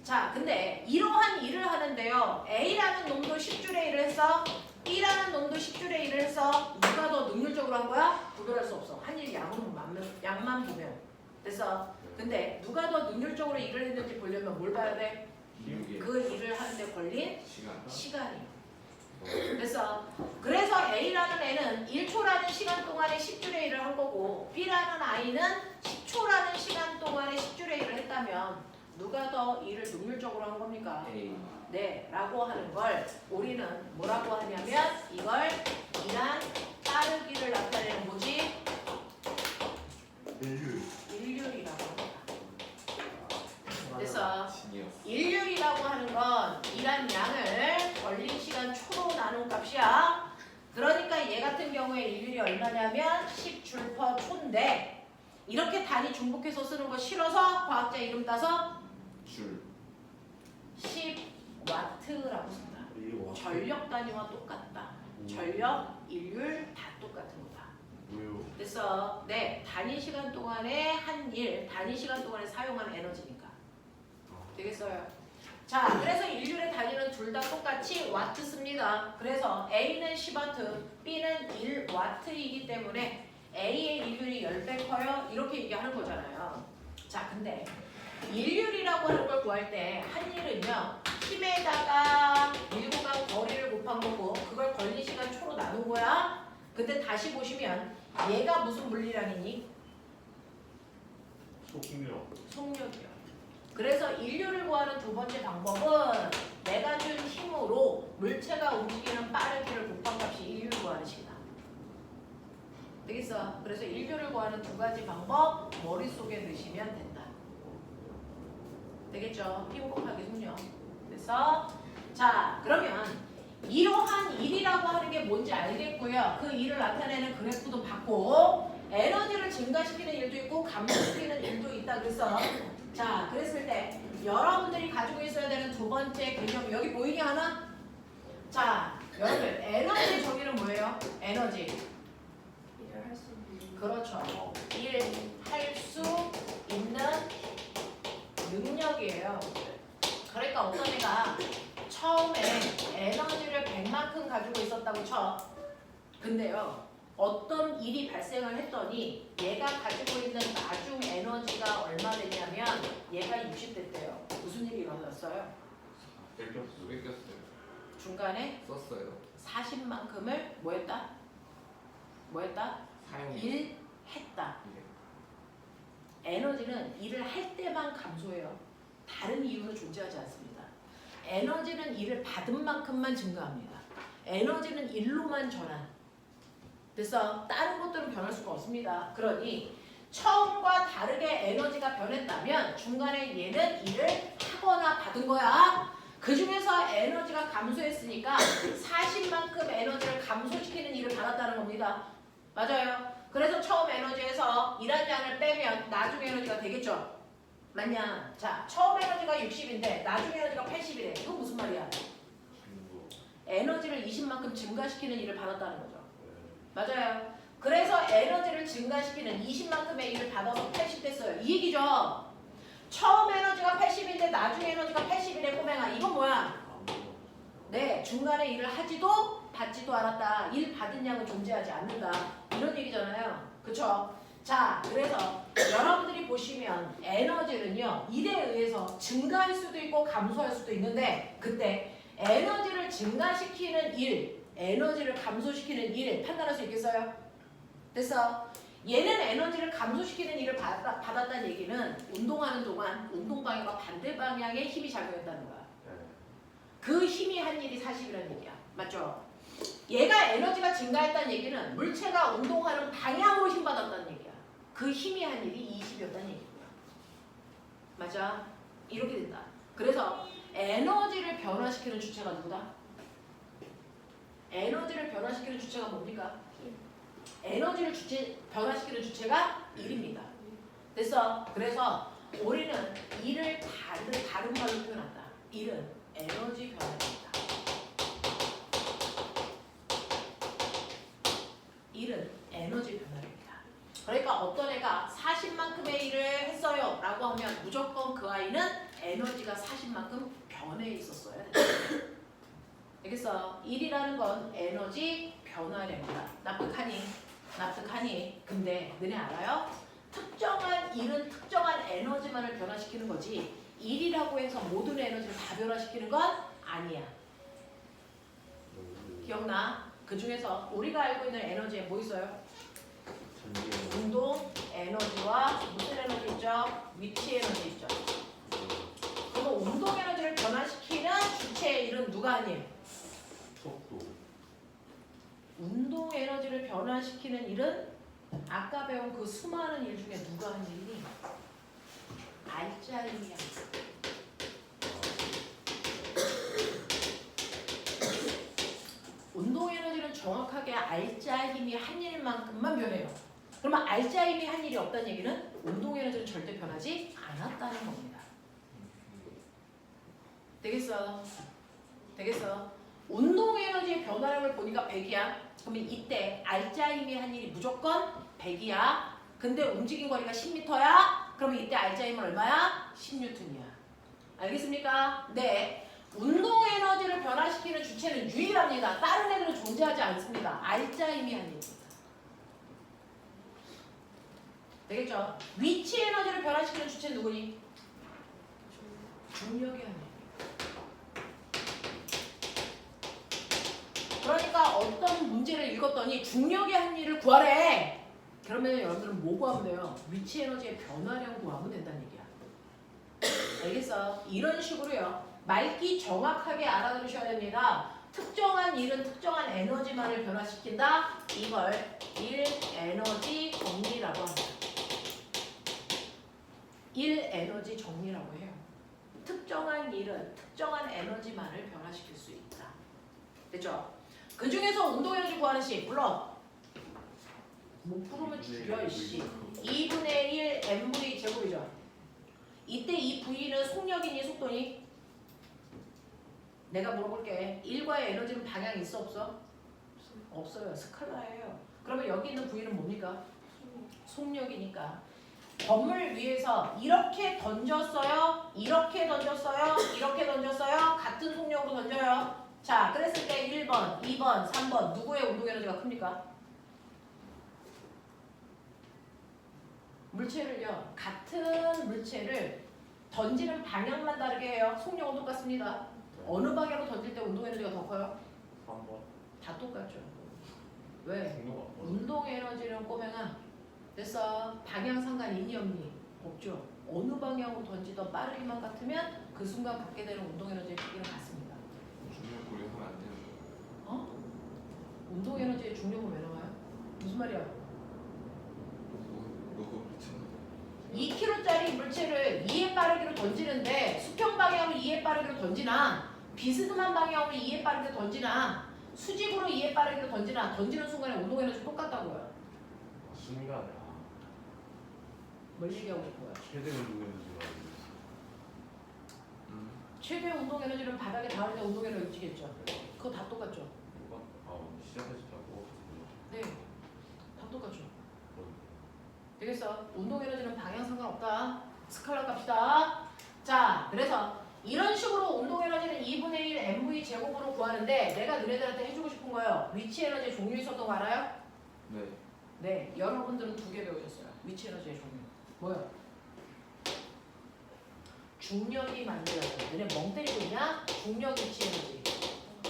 자, 근데 이러한 일을 하는데요. A라는 놈도 10줄의 일을 했어. B라는 놈도 10줄의 일을 했어. 누가 더 능률적으로 한 거야? 구별할 수 없어. 한 일 양만 보면. 됐어. 근데 누가 더 능률적으로 일을 했는지 보려면 뭘 봐야 돼? 이게 그 일을 하는데 걸린 시간. 시간이. 됐어. 그래서 A라는 애는 1초라는 시간 동안에 10줄의 일을 한 거고 B라는 아이는 10초라는 시간 동안에 10줄의 일을 했다면 누가 더 일을 능률적으로 한 겁니까? A. 네, 라고 하는 걸 우리는 뭐라고 하냐면 이걸 이란 빠르기를 나타내는 뭐지? 일률이라고 합니다. 그래서 진이었어. 일률이라고 하는 건 이란 양을 걸린 시간 초로 나눈 값이야. 그러니까 얘 같은 경우에 일률이 얼마냐면 10줄 퍼 초인데 이렇게 단위 중복해서 쓰는 거 싫어서 과학자 이름 따서 줄. 10와트라고 쓴다. 이게 와. 전력 단위와 똑같다. 전력, 일률 다 똑같은 거다. 왜요? 그래서 네, 단위 시간 동안에 한 일, 단위 시간 동안에 사용한 에너지니까. 되겠어요? 자, 그래서 인류의 단위는 둘 다 똑같이 와트 씁니다. 그래서 A는 10와트, B는 1와트이기 때문에 A의 인율이 10배 커요. 이렇게 얘기하는 거잖아요. 자, 근데 인율이라고 하는 걸 구할 때 한 일은요. 힘에다가 밀고 간 거리를 곱한 거고 그걸 걸린 시간 초로 나눈 거야. 근데 다시 보시면 얘가 무슨 물리량이니? 속력. 속력이요. 그래서 인류를 구하는 두 번째 방법은 내가 준 힘으로 물체가 움직이는 빠르기를 곱한 값이 인류를 구하는 식이다. 되겠어? 그래서 인류를 구하는 두 가지 방법 머릿속에 넣으시면 된다. 되겠죠? 힘 곱하기 속력. 그래서 자, 그러면 이러한 일이라고 하는 게 뭔지 알겠고요. 그 일을 나타내는 그래프도 봤고 에너지를 증가시키는 일도 있고 감소시키는 일도 있다. 그래서 자, 그랬을 때 여러분들이 가지고 있어야 되는 두 번째 개념 여기 보이게 하나? 자, 여러분 에너지 정의는 뭐예요? 에너지. 일을 할 수 있는 그렇죠. 일할 수 있는 능력이에요. 그러니까 어떤 애가 처음에 에너지를 100만큼 가지고 있었다고 쳐. 근데요. 어떤 일이 발생을 했더니 얘가 가지고 있는 나중 에너지가 얼마 되냐면 얘가 60대 때요. 무슨 일이 일어났어요? 뺏겼어. 뺏겼어요. 중간에 썼어요. 40만큼을 뭐 했다? 뭐 했다? 사용. 일했다. 예. 에너지는 일을 할 때만 감소해요. 다른 이유는 존재하지 않습니다. 에너지는 일을 받은 만큼만 증가합니다. 에너지는 일로만 전환. 그래서 다른 것들은 변할 수가 없습니다. 그러니 처음과 다르게 에너지가 변했다면 중간에 얘는 일을 하거나 받은 거야. 그 중에서 에너지가 감소했으니까 40만큼 에너지를 감소시키는 일을 받았다는 겁니다. 맞아요. 그래서 처음 에너지에서 일한 양을 빼면 나중 에너지가 되겠죠. 맞냐? 자, 처음 에너지가 60인데 나중 에너지가 80이래. 이건 무슨 말이야? 에너지를 20만큼 증가시키는 일을 받았다는 거죠. 맞아요. 그래서 에너지를 증가시키는 20만큼의 일을 받아서 80 됐어요. 이 얘기죠. 처음 에너지가 80인데 나중 에너지가 80이래 꼬맹아. 이건 뭐야? 네, 중간에 일을 하지도 받지도 않았다. 일 받은 양은 존재하지 않는다. 이런 얘기잖아요. 그쵸? 자, 그래서 여러분들이 보시면 에너지는요. 일에 의해서 증가할 수도 있고 감소할 수도 있는데 그때 에너지를 증가시키는 일, 에너지를 감소시키는 일 판단할 수 있겠어요? 됐어. 얘는 에너지를 감소시키는 일을 받았다는 얘기는 운동하는 동안 운동 방향과 반대 방향의 힘이 작용했다는 거야. 그 힘이 한 일이 40이라는 얘기야. 맞죠? 얘가 에너지가 증가했다는 얘기는 물체가 운동하는 방향으로 힘 받았다는 얘기야. 그 힘이 한 일이 20이었다는 얘기고요. 맞아? 이렇게 된다. 그래서 에너지를 변화시키는 주체가 누구다? 에너지를 변화시키는 주체가 뭡니까? 에너지를 변화시키는 주체가 일입니다. 됐어? 그래서 우리는 일을 다른 말로 표현한다. 일은 에너지 변화입니다. 일은 에너지 변화입니다. 그러니까 어떤 애가 40만큼의 일을 했어요 라고 하면 무조건 그 아이는 에너지가 40만큼 변해 있었어야 돼. 알겠어? 1이라는 건 에너지 변화량이다. 납득하니? 납득하니? 근데 너네 알아요? 특정한 1은 특정한 에너지만을 변화시키는 거지 1이라고 해서 모든 에너지를 다 변화시키는 건 아니야. 기억나? 그 중에서 우리가 알고 있는 에너지에 뭐 있어요? 운동 에너지와 무슨 에너지 있죠? 위치 에너지 있죠. 그럼 운동 에너지를 변화시키는 주체의 일은 누가 하니? 속도. 운동 에너지를 변화시키는 일은 아까 배운 그 수많은 일 중에 누가 하는 일이니? 알짜임이야. 운동 에너지는 정확하게 알짜 힘이 한 일만큼만 변해요. 그러면 알짜 힘이 한 일이 없다는 얘기는 운동 에너지는 절대 변하지 않았다는 겁니다. 되겠어? 되겠어? 운동 에너지의 변화량을 보니까 100이야. 그러면 이때 알짜 힘이 한 일이 무조건 100이야. 근데 움직인 거리가 10m야. 그러면 이때 알짜 힘은 얼마야? 10N이야. 알겠습니까? 네. 운동 에너지를 변화시키는 주체는 유일합니다. 다른 애들은 존재하지 않습니다. 알짜 힘이 한 일입니다. 되겠죠? 위치 에너지를 변화시키는 주체는 누구니? 중력이 한 일. 그러니까 어떤 문제를 읽었더니 중력의 한 일을 구하래. 그러면 여러분들은 뭐 구하면 돼요? 위치 에너지의 변화량 구하면 된다는 얘기야. 알겠어? 이런 식으로요. 말기 정확하게 알아두셔야 됩니다. 특정한 일은 특정한 에너지만을 변화시킨다. 이걸 1 에너지 정리라고 합니다. 1 에너지 정리라고 해요. 특정한 일은 특정한 에너지만을 변화시킬 수 있다. 됐죠? 그 중에서 운동 에너지 구하는 식 불러. 못 부르면 죽여 이씨. 2분의 1 mv 제곱이죠. 이때 이 v는 속력이니 속도니? 내가 물어볼게. 1과의 에너지는 방향이 있어 없어? 없어요. 스칼라예요. 그러면 여기 있는 v는 뭡니까? 속력이니까. 건물 위에서 이렇게 던졌어요? 이렇게 던졌어요? 이렇게 던졌어요? 같은 속력으로 던져요. 자, 그랬을 때 1번, 2번, 3번 누구의 운동 에너지가 큽니까? 물체를요. 같은 물체를 던지는 방향만 다르게 해요. 속력은 똑같습니다. 어느 방향으로 던질 때 운동 에너지가 더 커요? 3번. 다 똑같죠. 왜? 중요가 운동 에너지는 꼬맹아 됐어. 방향 상관 있니 없니? 없죠. 어느 방향으로 던지던 빠르기만 같으면 그 순간 갖게 되는 운동 에너지의 크기는 같습니다. 중력 고려하면 안 되는 거. 어? 운동 에너지의 중력은 왜 나와요? 무슨 말이야? 너무 그렇잖아. 2kg짜리 물체를 2의 빠르기로 던지는데 수평 방향으로 2의 빠르기로 던지나 비스듬한 방향으로 2의 빠르기로 던지나 수직으로 2의 빠르기로 던지나 던지는 순간에 운동 에너지 똑같다고요. 순간에 뭘 얘기하고 싶어요? 최대 운동 에너지가 알고 있어. 최대 운동 에너지는 바닥에 닿을 때 운동 에너지 움직이겠죠. 그거 다 똑같죠. 뭐가? 시작해서 자고. 네, 다 똑같죠. 되겠어? 운동 에너지는 방향 상관없다. 스칼라 값이다. 자, 그래서 이런 식으로 운동 에너지는 2분의 1 mv 제곱으로 구하는데 내가 너네들한테 해주고 싶은 거예요. 위치 에너지의 종류 있었던 거 알아요? 네. 네, 여러분들은 2개 배우셨어요. 위치 에너지의 종류. 뭐요? 중력이 만들어서 너네 멍 때리고 있냐? 중력 위치 에너지.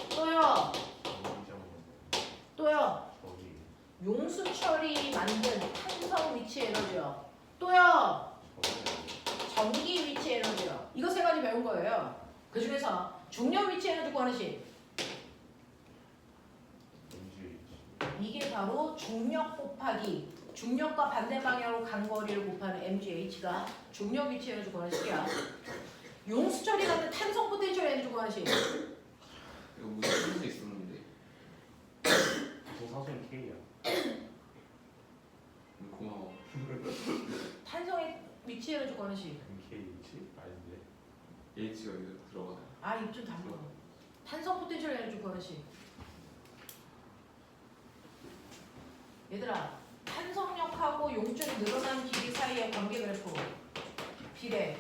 또요. 또요. 저기. 용수철이 만든 탄성 위치 에너지요. 또요. 전기 위치 에너지요. 이거 세 가지 배운 거예요. 그 중에서 중력 위치 에너지 구하는 식. 이게 바로 중력 곱하기 중력과 반대 방향으로 간 거리를 곱하는 mgh가 중력 위치 에너지 구하는 식이야. 용수철이 같은 탄성 포텐셜 에너지 구하는 식. 이거 무슨 소리 있었는데. 사소한 K야. 고마워. 탄성의 위치 에너지 구하는 식. K지? 아닌데. H가 여기 들어가요. 아, 입 좀 다물어. 탄성 포텐셜 에너지 구하는 식. 얘들아, 탄성력하고 용줄이 늘어난 길이 사이의 관계 그래프 비례.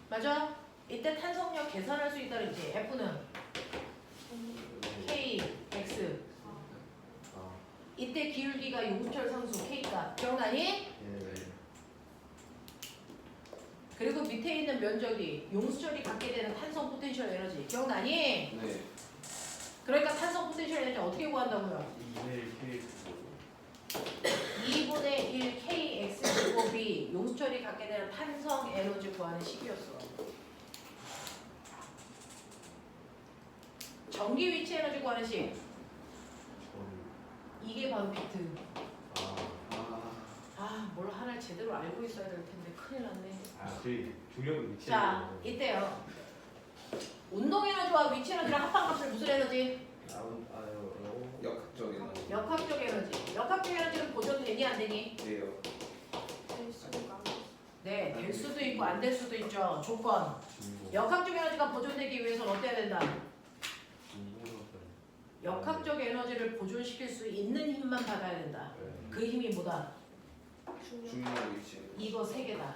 맞아? 이때 탄성력 계산할 수 있다 그랬지. F는 K, X. 아, 이때 기울기가 용수철 상수 K가 기억나니? 예. 그리고 밑에 있는 면적이 용수철이 갖게 되는 탄성 포텐셜 에너지 기억나니? 네. 그러니까 탄성 포텐셜 에너지 어떻게 구한다고요? 2의 K 2분의 1 KX 제곱이 용수철이 갖게 되는 탄성 에너지 구하는 식이었어. 전기 위치 에너지 구하는 식. 이게 바로 비트. 뭘 하나 제대로 알고 있어야 될 텐데 큰일 났네. 저희 중력의 위치. 자, 이때요. 운동 에너지와 위치 에너지랑 합한값을 무슨 에너지? 역학적 에너지. 역학적 에너지. 역학적 에너지는 보존되니 안 되니? 예요. 될 수가 네, 될 수도 있고 안 될 수도 있죠. 조건. 역학적 에너지가 보존되기 위해서는 어때야 된다? 역학적 에너지를 보존시킬 수 있는 힘만 받아야 된다. 그 힘이 뭐다? 중력 위치. 이거 세 개다.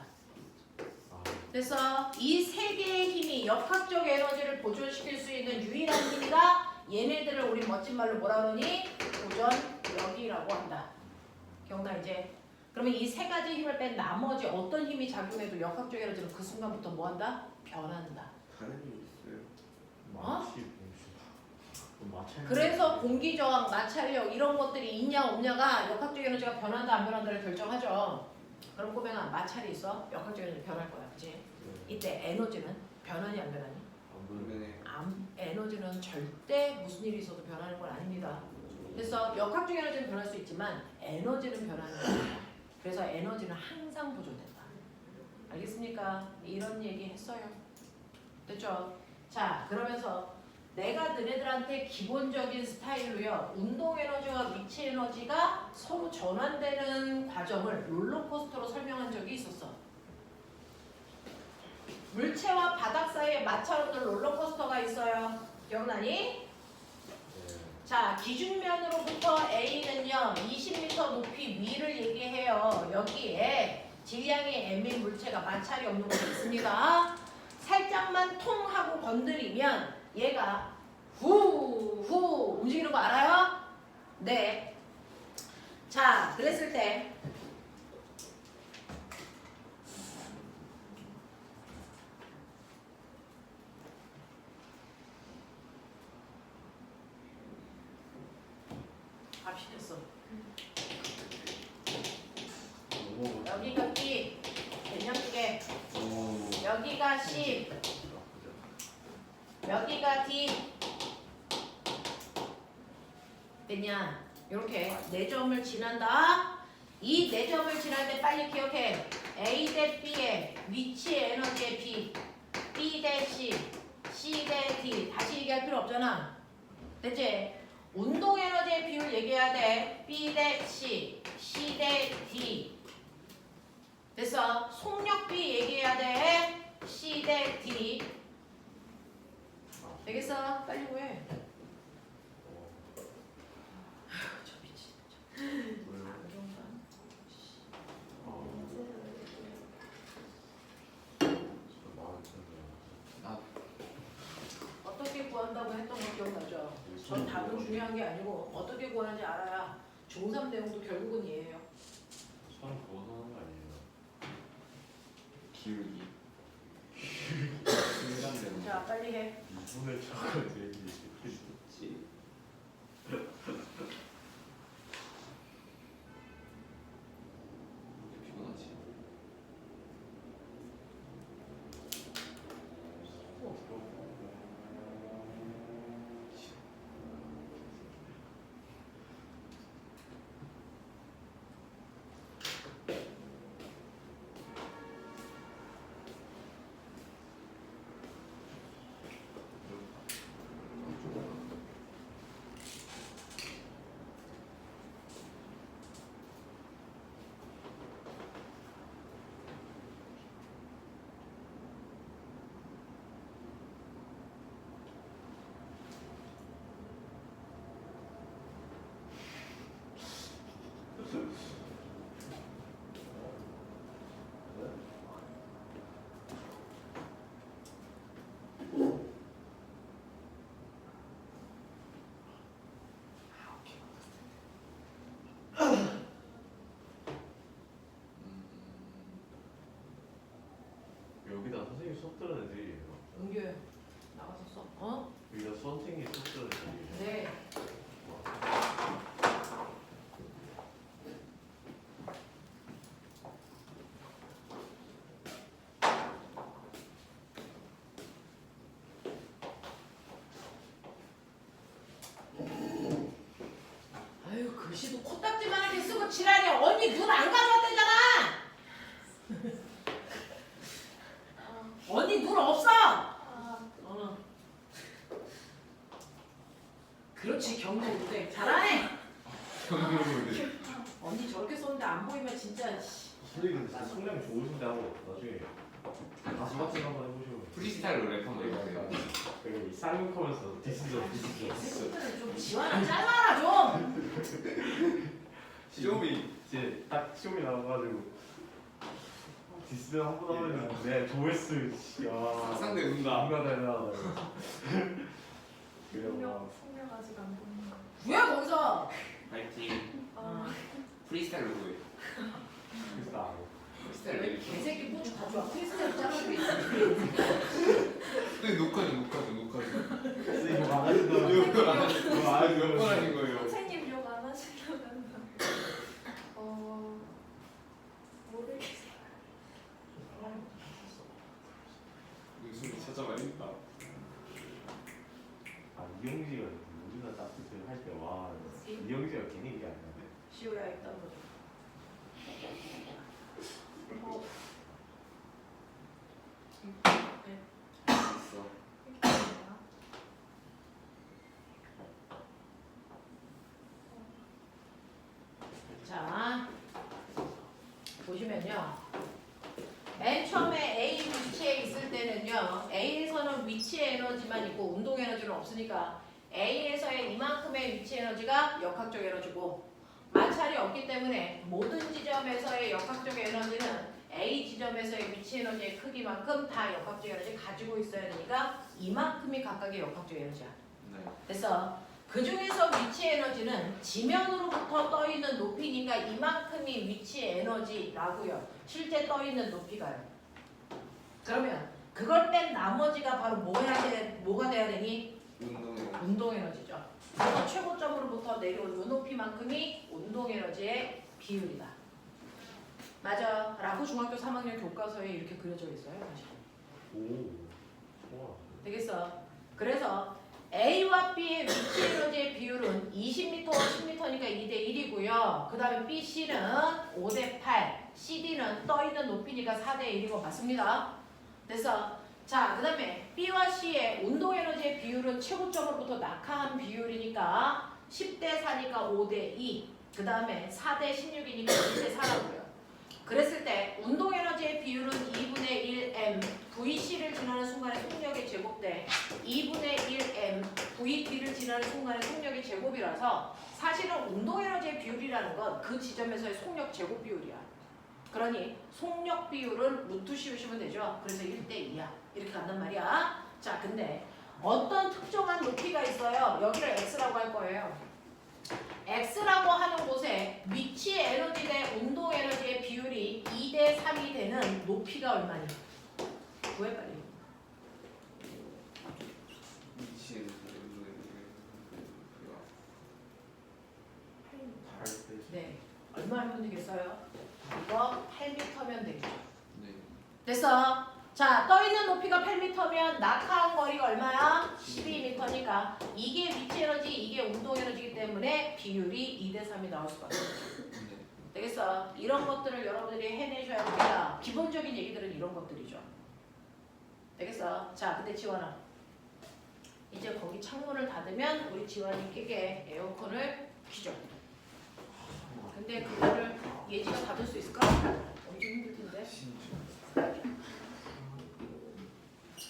그래서 이 세 개의 힘이 역학적 에너지를 보존시킬 수 있는 유일한 힘이다. 얘네들을 우리 멋진 말로 뭐라 그러니? 보존력이라고 한다. 기억나 이제? 그러면 이 세 가지 힘을 뺀 나머지 어떤 힘이 작용해도 역학적 에너지는 그 순간부터 뭐 한다? 변한다. 다른 힘 있어요. 어? 마찰. 그래서 공기 저항, 마찰력 이런 것들이 있냐 없냐가 역학적 에너지가 변한다 안 변한다를 결정하죠. 그럼 꼬맹아 마찰이 있어? 역학적 에너지 변할 거야, 그렇지? 이때 에너지는 변하니 안 변하니? 네. 에너지는 절대 무슨 일이 있어도 변하는 건 아닙니다. 그래서 역학적 에너지는 변할 수 있지만 에너지는 변하는 거예요. 그래서 에너지는 항상 보존된다. 알겠습니까? 이런 얘기 했어요. 됐죠? 자, 그러면서 내가 너네들한테 기본적인 스타일로요. 운동 에너지와 위치 에너지가 서로 전환되는 과정을 롤러코스터로 설명한 적이 있었어. 물체와 바닥 사이에 마찰 없는 롤러코스터가 있어요. 기억나니? 자, 기준면으로부터 A는요. 20m 높이 위를 얘기해요. 여기에 질량이 M인 물체가 마찰이 없는 곳이 있습니다. 살짝만 통 하고 건드리면 얘가 후 움직이는 거 알아요? 네. 자, 그랬을 때 합시됐어. 여기가 B, 된장찌개. 여기가 C, 여기가 D. 됐냐? 이렇게 4점을 지난다. 이 4점을 지날 때 빨리 기억해. A 대 B의 위치 에너지의 B, B 대 C, C 대 D. 다시 얘기할 필요 없잖아. 됐지? 운동 에너지의 비율 얘기해야 돼. B 대 C, C 대 D. 됐어? 속력비 얘기해야 돼. C 대 D. 되겠어? 빨리 해. 저 미친. 어떻게 구한다고 했던 거 기억나죠? 전 답은 중요한 게 아니고 어떻게 구하는지 알아야 중3 내용도 결국은 얘예요. 수학 그거 하는 거 아니에요? 기울기. 자, 빨리 해. 이분을 적어 드리지. 피곤하지. 선생님 수업 들은 애들이에요. 은규 나가서 써. 어? 여기가 선생님 수업 들은 애들이에요. 네. 아유 글씨도 코딱지만하게 쓰고 지랄이 언니 눈 안 가져왔다잖아. 언니 눈 없어. 어. 그렇지 경고인데 잘하네. 경기를 언니 저렇게 썼는데 안 보이면 진짜. 씨. 선생님 근데 진짜 성량 좋으신데 하고 나중에 가수 같은 거 한번 해보시면 프리스타일로 랩 한번 해보세요. 그리고 이 쌍욕하면서 디스죠. 새끼들은 좀 지원아 잘라라 좀. 쇼미. 이제 딱 시험이 나와가지고 디스를 한번 하면 내 조회수 야 상대 응가. 누가 달라 그래요. 풍력 아직 안 보이는 거. 왜 거기서? 파이팅. 아, 프리스타일로 해. 그래서 나 프리스타일로. 개새끼 고추 가져와. 크리스탈 자르고 있어. 네 녹화죠. 이거 막아준다. 이거 안 하시- 이거 안 몇 번 하시고 하신 거예요? 선생님 욕 안 하시려면 모르겠어요. 무슨 찾아봐야겠다. 아 이영지가 우리가 딱 그때 할때와 이영지가 괜히 이게 아니야. 시오야 있다는 거죠. 있어. 이렇게 되나? 자 보시면요. 맨 처음에 A 위치에 있을 때는요. A에서는 위치 에너지만 있고 운동 에너지는 없으니까 A에서의 이만큼의 위치 에너지가 역학적 에너지고 마찰이 없기 때문에 모든 지점에서의 역학적 에너지는 A 지점에서의 위치 에너지의 크기만큼 다 역학적 에너지 가지고 있어야 되니까 이만큼이 각각의 역학적 에너지야. 네. 그래서 그 중에서 위치 에너지는 지면으로부터 떠 있는 높이니까 이만큼이 위치 에너지라고요. 실제 떠 있는 높이가요. 그러면 그걸 뺀 나머지가 바로 뭐가 돼야 되니? 운동에. 운동 에너지죠. 그래서 최고점으로부터 내려온 눈높이만큼이 운동 에너지의 비율이다. 맞아. 라고 중학교 3학년 교과서에 이렇게 그려져 있어요. 사실. 오 좋아. 되겠어. 그래서 A와 B의 위치 에너지의 비율은 20m, 10m니까 2대 1이고요. 그 다음에 B, C는 5대 8, CD는 떠있는 높이니까 4대 1이고 맞습니다. 그래서 자, 그 다음에 B와 C의 운동 에너지의 비율은 최고점으로부터 낙하한 비율이니까 10대 4니까 5대 2, 그 다음에 4대 16이니까 1대 4라고요. 그랬을 때 운동 에너지의 비율은 2분의 1m VC를 지나는 순간에 속력의 제곱대 2분의 1m VD를 지나는 순간에 속력의 제곱이라서 사실은 운동 에너지의 비율이라는 건 그 지점에서의 속력 제곱 비율이야. 그러니 속력 비율은 루트 씌우시면 되죠. 그래서 1대 2야. 이렇게 간단 말이야. 자, 근데 어떤 특정한 높이가 있어요. 여기를 X라고 할 거예요. X라고 하는 곳에 위치 에너지 대 운동 에너지의 비율이 2대 3이 되는 높이가 얼마니? 구해 빨리. 위치에 네. 얼마 하면 되겠어요? 이거 8m면 되겠죠. 네. 됐어. 자, 떠있는 높이가 8m면 낙하한 거리가 얼마야? 12m니까 이게 위치 에너지, 이게 운동 에너지이기 때문에 비율이 2대 3이 나올 수가 있어요. 네. 되겠어. 이런 것들을 여러분들이 해내셔야 됩니다. 기본적인 얘기들은 이런 것들이죠. 되겠어. 자, 근데 지원아. 이제 거기 창문을 닫으면 우리 지원이 깨게 에어컨을 켜죠. 근데 그거를 예지가 닫을 수 있을까? 엄청 힘들 텐데.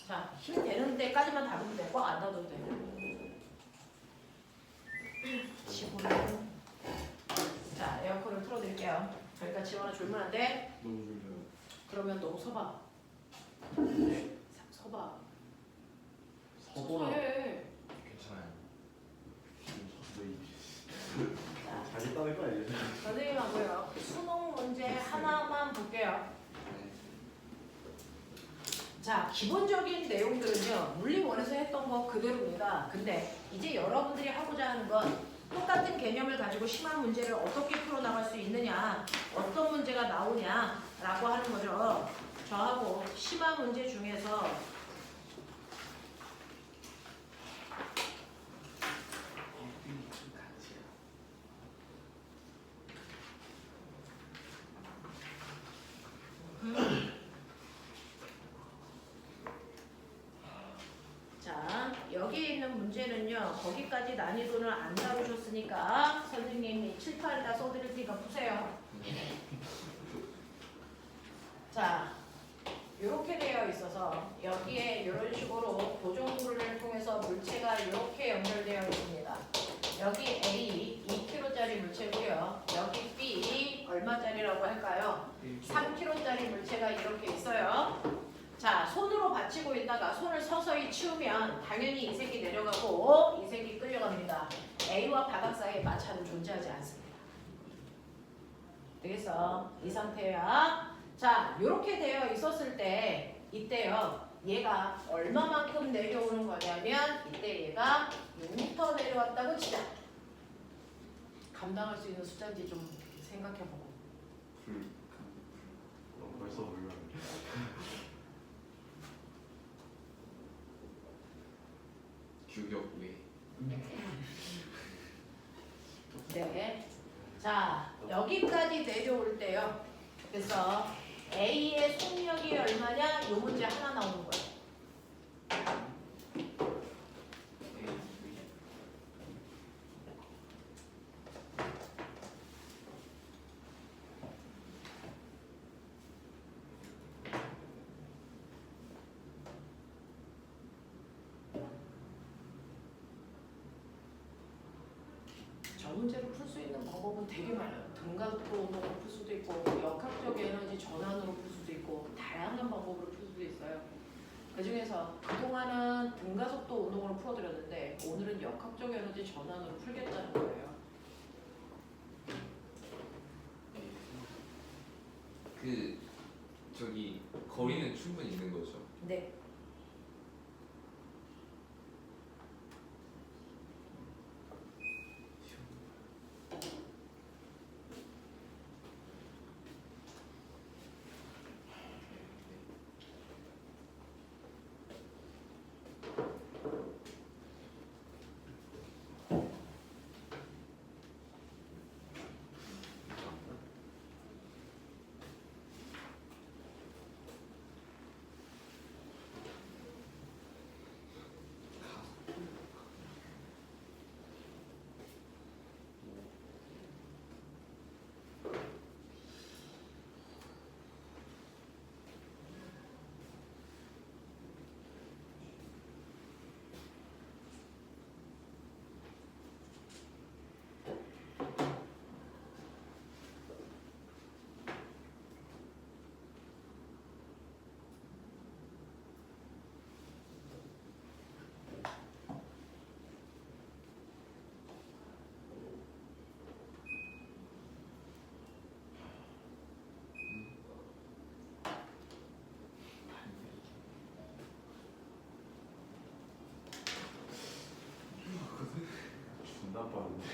자, 힘 되는 데까지만 닫으면 돼. 꽉 안 닫아도 돼. 지원은. 자, 에어컨을 틀어드릴게요. 그러니까 지원아 졸면 안 돼. 너무 졸려요. 그러면 너 서봐. 서봐. 서보라. 해. 괜찮아요. 자, 자기 따는 거 아니지? 선생님하고요. 수능 문제 하나만 볼게요. 네. 자, 기본적인 내용들은요 물리 원에서 했던 거 그대로입니다. 근데 이제 여러분들이 하고자 하는 건 똑같은 개념을 가지고 심한 문제를 어떻게 풀어나갈 수 있느냐, 어떤 문제가 나오냐라고 하는 거죠. 저하고 심한 문제 중에서 자, 여기 있는 문제는요. 거기까지 난이도를 안 다루셨으니까 선생님이 칠판에다 써드릴 테니까 푸세요. 자, 이렇게 되어 있어서 여기에 이런 식으로 고정물을 통해서 물체가 이렇게 연결되어 있습니다. 여기 A 2kg짜리 물체고요. 여기 B 얼마짜리라고 할까요? 3kg짜리 물체가 이렇게 있어요. 자, 손으로 받치고 있다가 손을 서서히 치우면 당연히 이 색이 내려가고 이 색이 끌려갑니다. A와 바닥 사이에 마찰은 존재하지 않습니다. 되겠어? 이 상태야. 자, 이렇게 되어 있었을 때 이때요. 얘가 얼마만큼 내려오는 거냐면 이때 얘가 6m 내려왔다고 치자. 감당할 수 있는 숫자인지 좀 생각해보고. 벌써 불면. 규격 외. 네. 자, 여기까지 내려올 때요. 그래서 A의 속력이 얼마냐? 이 문제 하나 나오는 거예요. 저 문제를 풀 수 있는 방법은 되게 많아요. 등각도로 풀 수도 있고 역학적 에너지 전환으로 풀 수도 있고 다양한 방법으로 풀 수도 있어요. 그 중에서 그동안은 등가속도 운동으로 풀어드렸는데 오늘은 역학적 에너지 전환으로 풀겠다는 거예요. 그 저기 거리는 충분히 있는 거죠. 네. 존나 빠른데.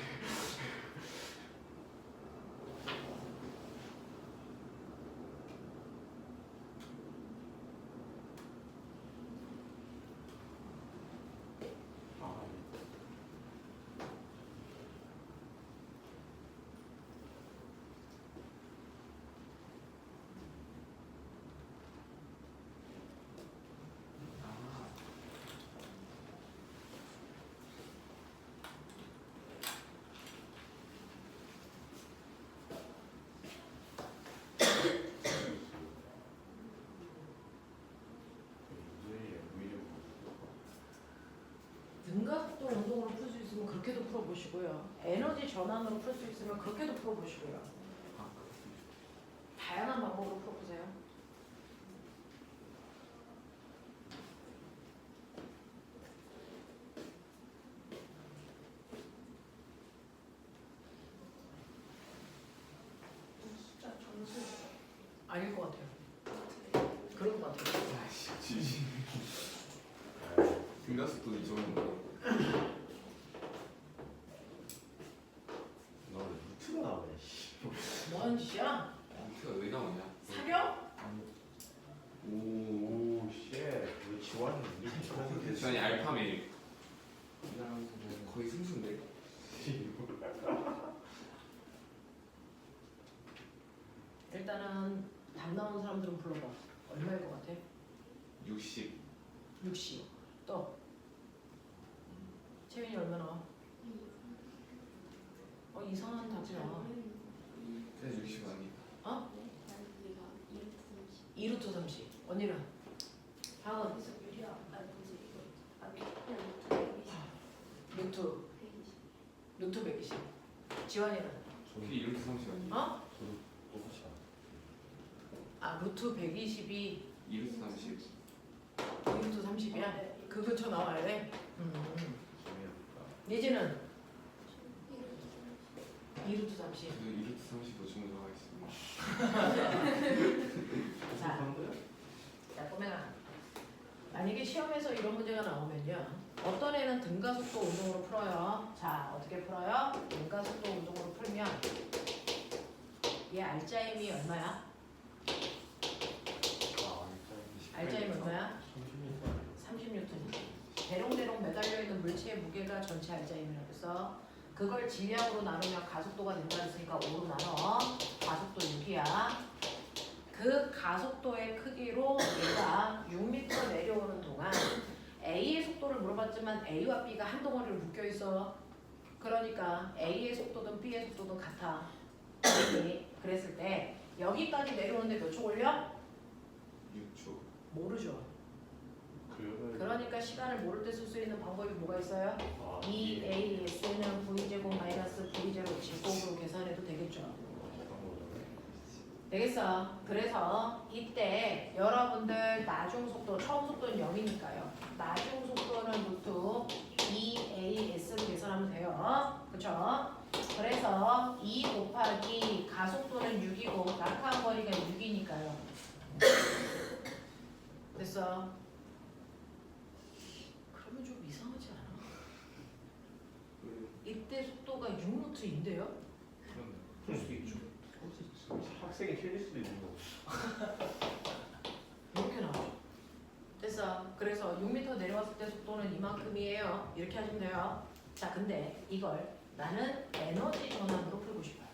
등가속도 운동으로 풀 수 있으면 그렇게도 풀어보시고요. 에너지 전환으로 풀 수 있으면 그렇게도 풀어보시고요. 다양한 방법으로 풀어보세요. 숫자 점수 아닐 것 같아요. 그런 것 같아요. 지지. 등가속도 이 정도인데. 나왜 루트가 나오냐 씨. 뭐하는 짓이야? 루트가 왜 나오냐? 사겨? 오. 오 쉣. 왜 지원이 이렇게 대단히 알파메. 거의 승수인데. 일단은 답 나온 사람들은 불러봐. 얼마일 것 같아? 60. 60. 또 채민이 얼마 나와? 이상한 답이야. 그래서 60 아니다. 어? 2루트 30. 언니는? 다음 루트 120. 지환이는? 그게 이렇게 30 아니야? 어? 똑같이 아 루트 120이 2루트 30. 2루트 30이야? 그 근처 나와야 돼? 재미없다. 예지는? 2루트 30. 저도 2루트 30도 정정하겠습니다. 자 꼬맹아, 만약에 시험에서 이런 문제가 나오면요, 어떤 애는 등가속도 운동으로 풀어요. 자 어떻게 풀어요? 등가속도 운동으로 풀면 얘 알짜임이 얼마야? 알짜임 얼마야? 30N. 대롱대롱 매달려 있는 물체의 무게가 전체 알짜임이라고 해서 그걸 질량으로 나누면 가속도가 된다 했으니까 5로 나눠. 가속도 6이야. 그 가속도의 크기로 얘가 6m 내려오는 동안 A의 속도를 물어봤지만 A와 B가 한 덩어리로 묶여 있어. 그러니까 A의 속도든 B의 속도든 같아. 그랬을 때 여기까지 내려오는데 몇 초 걸려? 6초. 모르죠. 그러니까 시간을 모를 때 쓸 수 있는 방법이 뭐가 있어요? EAS는 V제곱 마이너스 V제곱 제곱으로 계산해도 되겠죠. 되겠어. 그래서 이때 여러분들 나중 속도, 처음 속도는 0이니까요. 나중 속도는 루트 EAS로 계산하면 돼요. 그쵸? 그래서 2 곱하기 가속도는 6이고 낙하한 거리가 6이니까요. 됐어. 그러면 좀 이상하지 않아? 이때 속도가 6루트인데요? 그럴 수도 있죠. 학생이 틀릴 수도 있는 거고. 이렇게 나와. 됐어. 그래서 6m 내려왔을 때 속도는 이만큼이에요. 이렇게 하시면 돼요. 자, 근데 이걸 나는 에너지 전환으로 풀고 싶어요.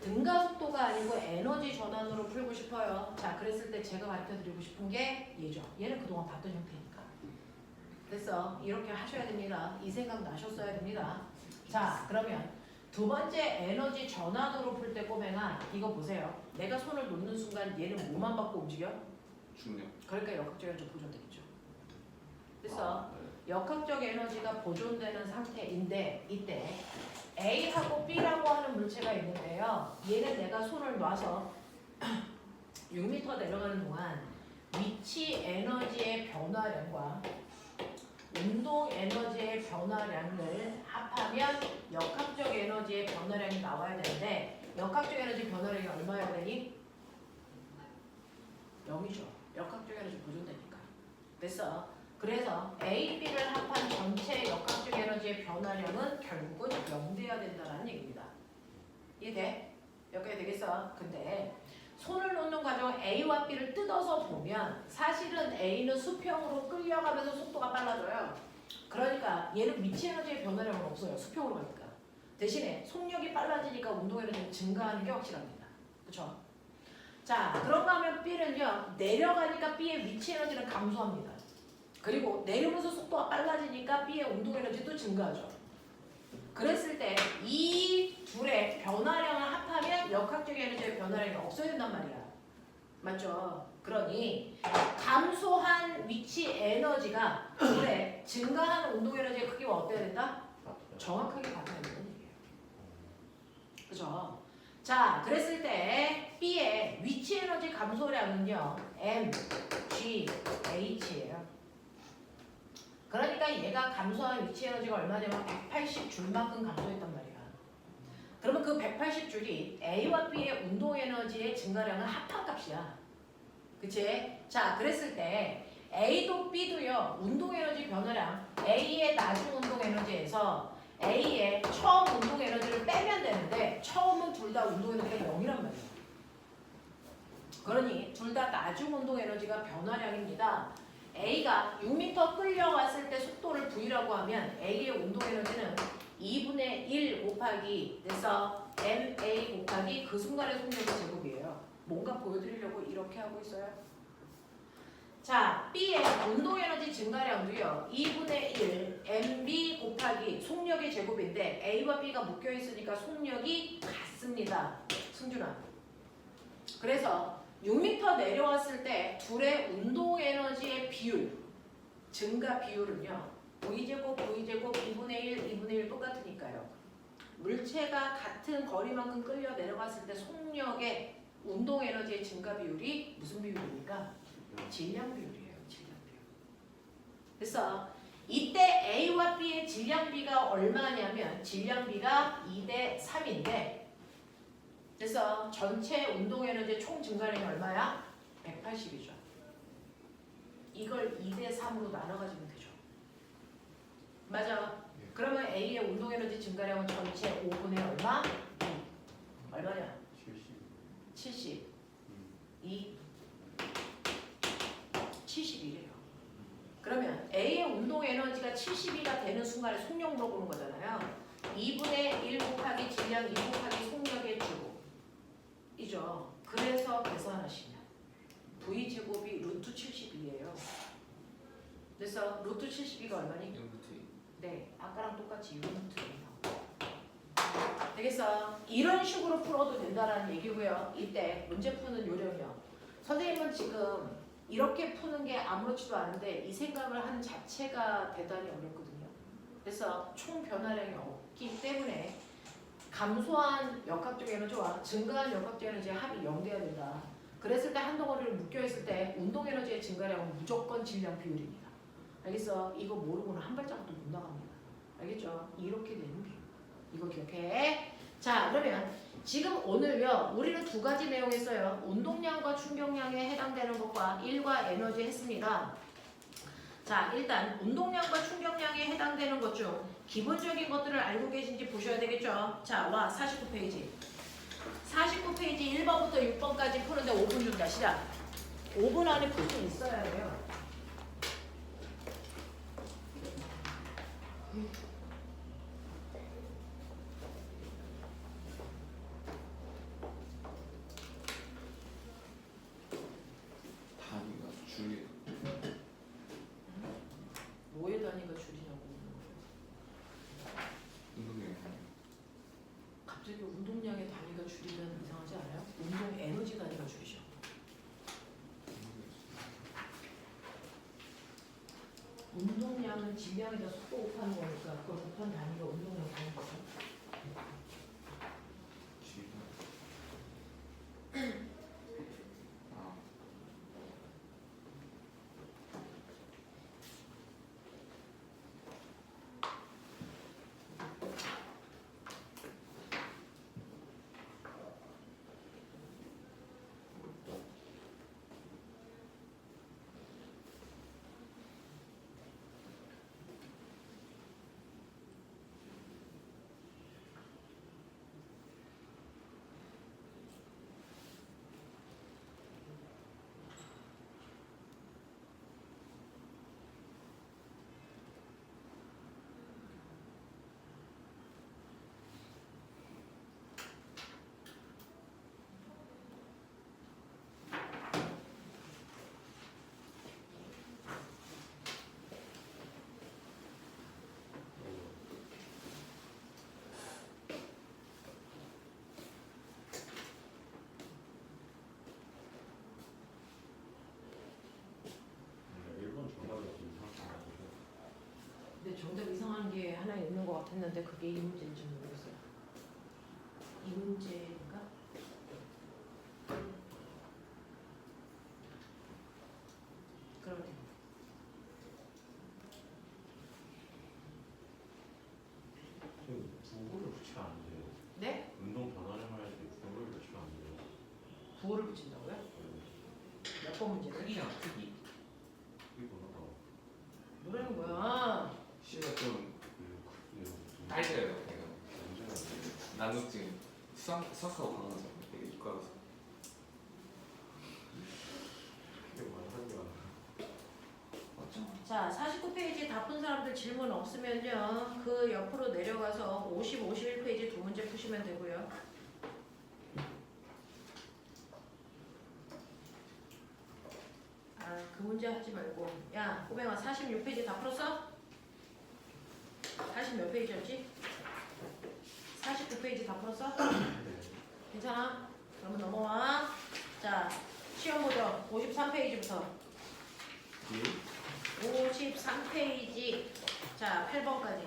등가 속도가 아니고 에너지 전환으로 풀고 싶어요. 자, 그랬을 때 제가 가르쳐드리고 싶은 게 얘죠. 얘는 그동안 봤던 형태니까. 됐어. 이렇게 하셔야 됩니다. 이 생각 나셨어야 됩니다. 자, 그러면 두 번째 에너지 전환으로 풀 때 꼬맹아, 이거 보세요. 내가 손을 놓는 순간 얘는 뭐만 받고 움직여? 중력. 그러니까 역학적 에너지 보존되겠죠. 됐어. 역학적 에너지가 보존되는 상태인데 이때 A하고 B라고 하는 물체가 있는데요. 얘는 내가 손을 놔서 6m 내려가는 동안 위치 에너지의 변화량과 운동 에너지의 변화량을 합하면 역학적 에너지의 변화량이 나와야 되는데 역학적 에너지 변화량이 얼마야 되니? 0이죠. 역학적 에너지 보존되니까. 됐어. 그래서 A, B를 합한 전체 역학적 에너지의 변화량은 결국은 0돼야 된다는 얘기입니다. 이해돼? 여기까지 되겠어? 근데 손을 놓는 과정 A와 B를 뜯어서 보면 사실은 A는 수평으로 끌려가면서 속도가 빨라져요. 그러니까 얘는 위치 에너지의 변화량은 없어요. 수평으로 가니까. 대신에 속력이 빨라지니까 운동 에너지는 증가하는 게 확실합니다. 그렇죠? 자, 그런가 하면 B는요. 내려가니까 B의 위치 에너지는 감소합니다. 그리고 내리면서 속도가 빨라지니까 B의 운동 에너지도 증가하죠. 그랬을 때 이 둘의 변화량을 합하면 역학적 에너지의 변화량이 없어야 된단 말이야. 맞죠? 그러니 감소한 위치 에너지가 둘의 증가하는 운동 에너지의 크기와 어때야 된다? 정확하게 같아야 된다는 얘기예요. 그죠? 자, 그랬을 때 B의 위치 에너지 감소량은요. M, G, H예요. 그러니까 얘가 감소한 위치 에너지가 얼마냐면 180줄만큼 감소했단 말이야. 그러면 그 180줄이 A와 B의 운동 에너지의 증가량은 합한 값이야. 그치? 자, 그랬을 때 A도 B도요. 운동 에너지 변화량 A의 나중 운동 에너지에서 A의 처음 운동 에너지를 빼면 되는데 처음은 둘 다 운동 에너지가 0이란 말이에요. 그러니 둘 다 나중 운동 에너지가 변화량입니다. A가 6m 끌려왔을 때 속도를 V라고 하면 A의 운동 에너지는 2분의 1 곱하기 돼서 MA 곱하기 그 순간의 속력의 제곱이에요. 뭔가 보여드리려고 이렇게 하고 있어요. 자, B의 운동 에너지 증가량도요. 2분의 1 MB 곱하기 속력의 제곱인데 A와 B가 묶여 있으니까 속력이 같습니다. 승준아. 그래서 6m 내려왔을 때 둘의 운동 에너지의 비율, 증가 비율은요. V제곱, V제곱 2분의 1, 2분의 1 똑같으니까요. 물체가 같은 거리만큼 끌려 내려갔을 때 속력의 운동 에너지의 증가 비율이 무슨 비율입니까? 질량 비율이에요. 질량 비율. 그래서 이때 A와 B의 질량비가 얼마냐면 질량비가 2대 3인데 그래서 전체 운동 에너지 총 증가량이 얼마야? 180이죠. 이걸 2대 3으로 나눠가지면 되죠. 맞아. 그러면 A의 운동 에너지 증가량은 전체 5분의 얼마? 얼마냐? 70. 71이에요. 그러면 A의 운동 에너지가 72가 되는 순간에 속력 물어보는 거잖아요. 2분의 1 곱하기 질량 2 곱하기 속력의 주 이죠. 그래서 계산하시면 V제곱이 루트 72예요. 그래서 루트 72가 얼마니? 0부터 네, 아까랑 똑같이 유니트예요. 되겠어? 이런 식으로 풀어도 된다라는 얘기고요. 이때 문제 푸는 요령이요. 선생님은 지금 이렇게 푸는 게 아무렇지도 않은데 이 생각을 하는 자체가 대단히 어렵거든요. 그래서 총 변화량이 없기 때문에 감소한 역학적 에너지와 증가한 역학적 에너지의 합이 0돼야 된다. 그랬을 때 한 덩어리를 묶여있을 때 운동 에너지의 증가량은 무조건 질량 비율입니다. 알겠어? 이거 모르고는 한 발자국도 못 나갑니다. 알겠죠? 이렇게 되는 비율. 이거 기억해. 자, 그러면 지금 오늘요. 우리는 두 가지 내용 했어요. 운동량과 충격량에 해당되는 것과 일과 에너지 했습니다. 자, 일단 운동량과 충격량에 해당되는 것 중 기본적인 것들을 알고 계신지 보셔야 되겠죠? 자, 와 49페이지. 49페이지 1번부터 6번까지 푸는데 5분 준다. 시작. 5분 안에 풀 수 있어야 해요. 단위가 줄이 뭐의 단위가 줄이냐고. 운동량이 단위. 갑자기 운동량의 단위가 줄이면 이상하지 않아요? 운동 에너지 단위가 줄이죠. 운동량은 질량에다 속도 곱하는 거니까 그걸 곱한 단위가 운동량 단위인 거죠. 아, 근데 정답 이상한 게 하나 있는 것 같았는데 그게 이 문제인지 모르겠어요. 이 문제인가? 그러면 됩니다. 부호를 붙이면 안 돼요. 네? 운동 변화량 할 때 부호를 붙이면 안 돼요. 부호를 붙인다고요? 몇 몇 번 문제를? 크기랑 크기. 이거 나다. 뭐라는 거야? C가 좀 이거 빨개요. 내가 언제나 나도 지금 수학하고 강하죠. 되게 이과라서. 이게 말하는 거야. 맞죠? 자, 49페이지 다 푼 사람들 질문 없으면요. 그 옆으로 내려가서 50, 51페이지 두 문제 푸시면 되고요. 아, 그 문제 하지 말고. 야, 꼬맹아 46페이지 다 풀었어? 40 몇 페이지였지? 49페이지 다 풀었어? 괜찮아? 그러면 넘어와. 자, 시험 보죠. 53페이지부터. 예? 53페이지. 자, 8번까지.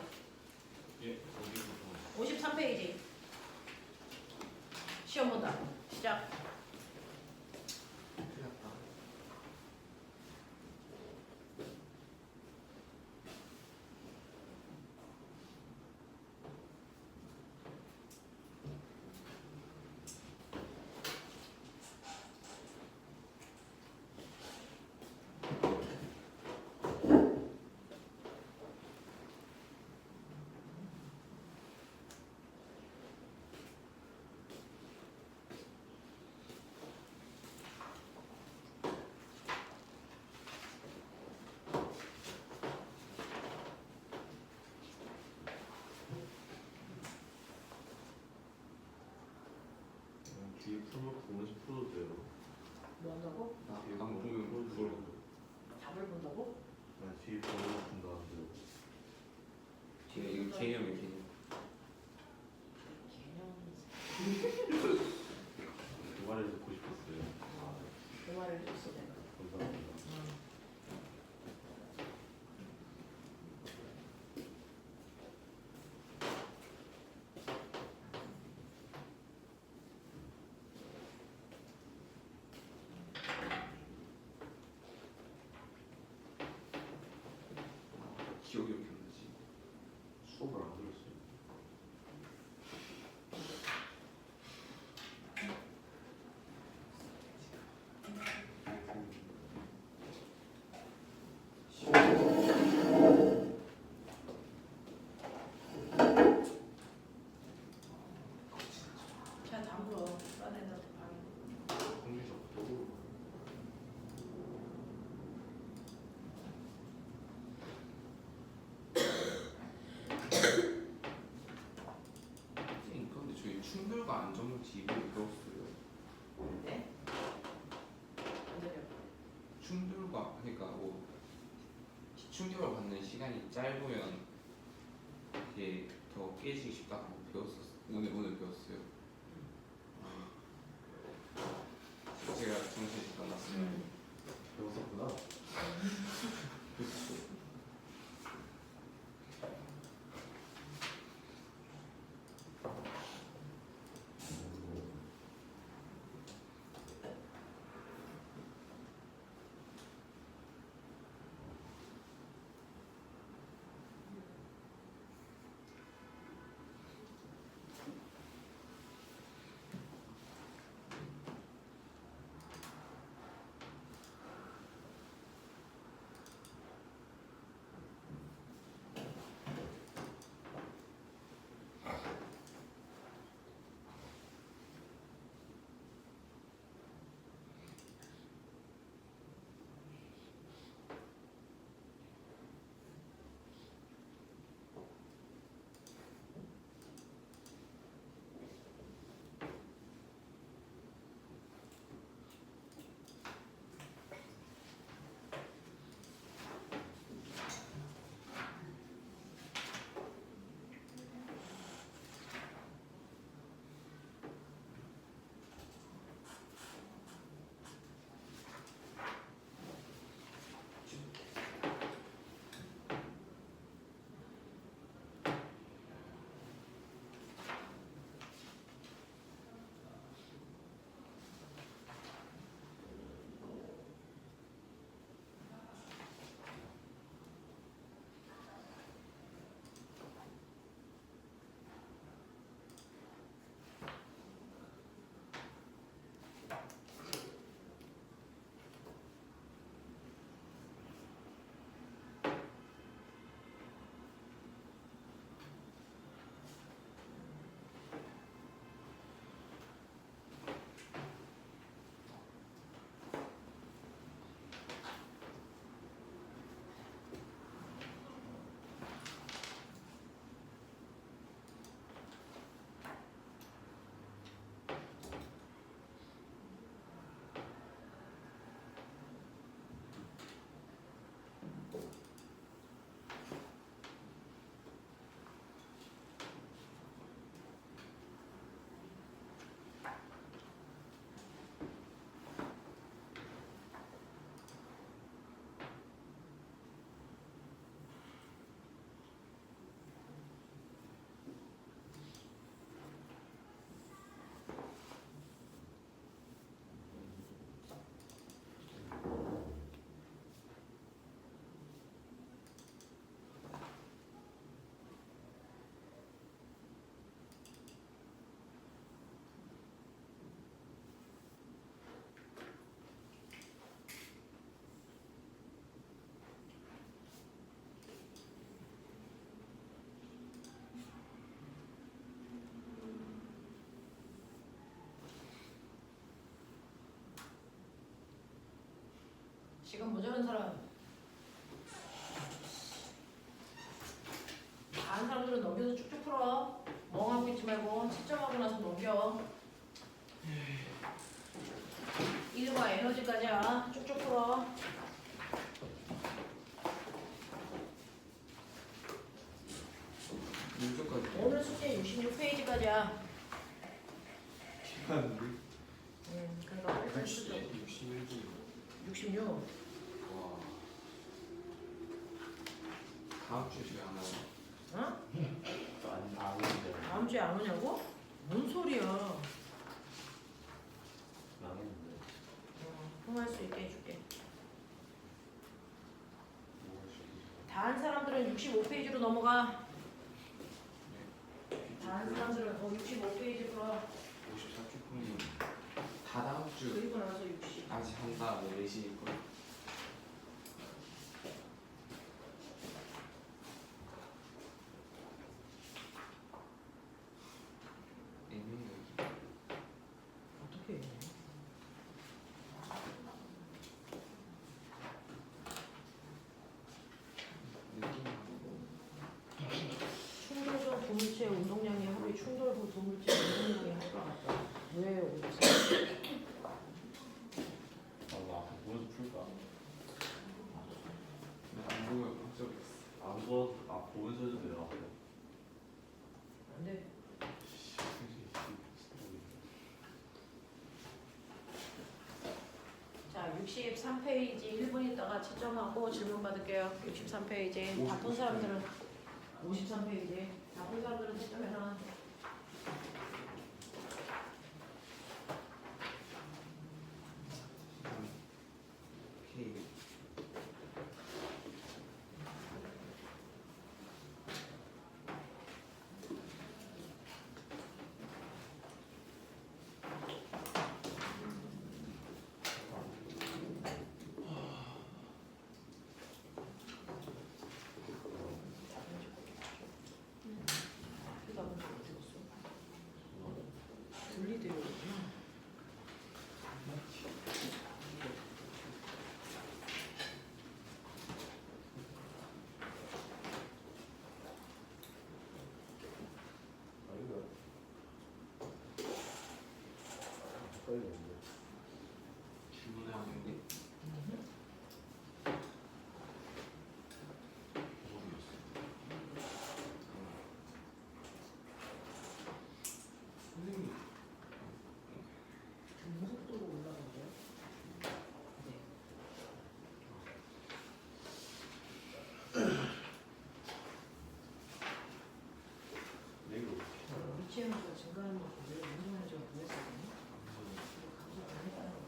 예, 어디부터? 53페이지. 시험 본다. 시작. 큰일 났다. 뒤에 풀면 보면서 풀어도 돼요. 뭐 한다고? 나 뒤에 안 보면 보면 풀어도 그걸 돼요. 답을 본다고? 네, 뒤에 보면 본다는데요. 뒤에 이거 개념이 개념. 개념. 그 말을 듣고 싶었어요. 그 말을 했어 내가. 감사합니다. 기억이 이렇게 안 나지. 수업을 안 들었어요. 자, 다음 거 써낸다. 공기적도 선생님 그런데 저희 충돌과 안정을 집에 배웠어요. 네? 충돌과 그러니까 뭐 충격을 받는 시간이 짧으면 이게 더 깨지기 쉽다고 배웠었어요. 오늘 배웠어요. 제가 정신이 잠깐 났어요. 배웠었구나. 그렇죠. 시간 모자란 사람. 다른 사람들은 넘겨서 쭉쭉 풀어. 멍하고 있지 말고 채점하고 나서 넘겨. 1과 에너지까지야. 쭉쭉 풀어. 문제까지. 오늘 숙제 66페이지까지야. 시간인데? 그러니까 빨리 쓰죠. 61분. 66. 와. 다음 주에 집에 안 와요? 어? 안 오는데 다음 주에 안 오냐고? 뭔 소리야? 망했는데 통화할 수 있게 해줄게. 뭐가 있어? 다른 사람들은 65페이지로 넘어가. 다른 사람들은 65페이지로 54초뿐이 다 다음 주 그리고 나서 60. 아직 한 다음에 4시일 거예요. 애매해요. 어떻게 해? 충돌적 도물체 운동량이 하루에 충돌적 도물체 운동량이 할 것 같다. 왜 어디서? 나 앞에 보여서 풀까? 안 보여 본 적이 있어. 안 보여 보면서 해도 돼요. 안 돼. 자, 63페이지 1분 있다가 채점하고 질문 받을게요. 63페이지. 다 푼 사람들은 53페이지. 다 푼 사람들은 채점해놔. 오케이. 그다 보니까 어디 갔어? 분리되어 있구나. 아닌가? 헷갈리는데. 질문을 하는데 선생님 중속도로 올라간대요. 네. 근데 이거 위치 에너지가 증가하는 거 보고 운동 에너지가 보였거든요. 이거 감소 안 했다는 거.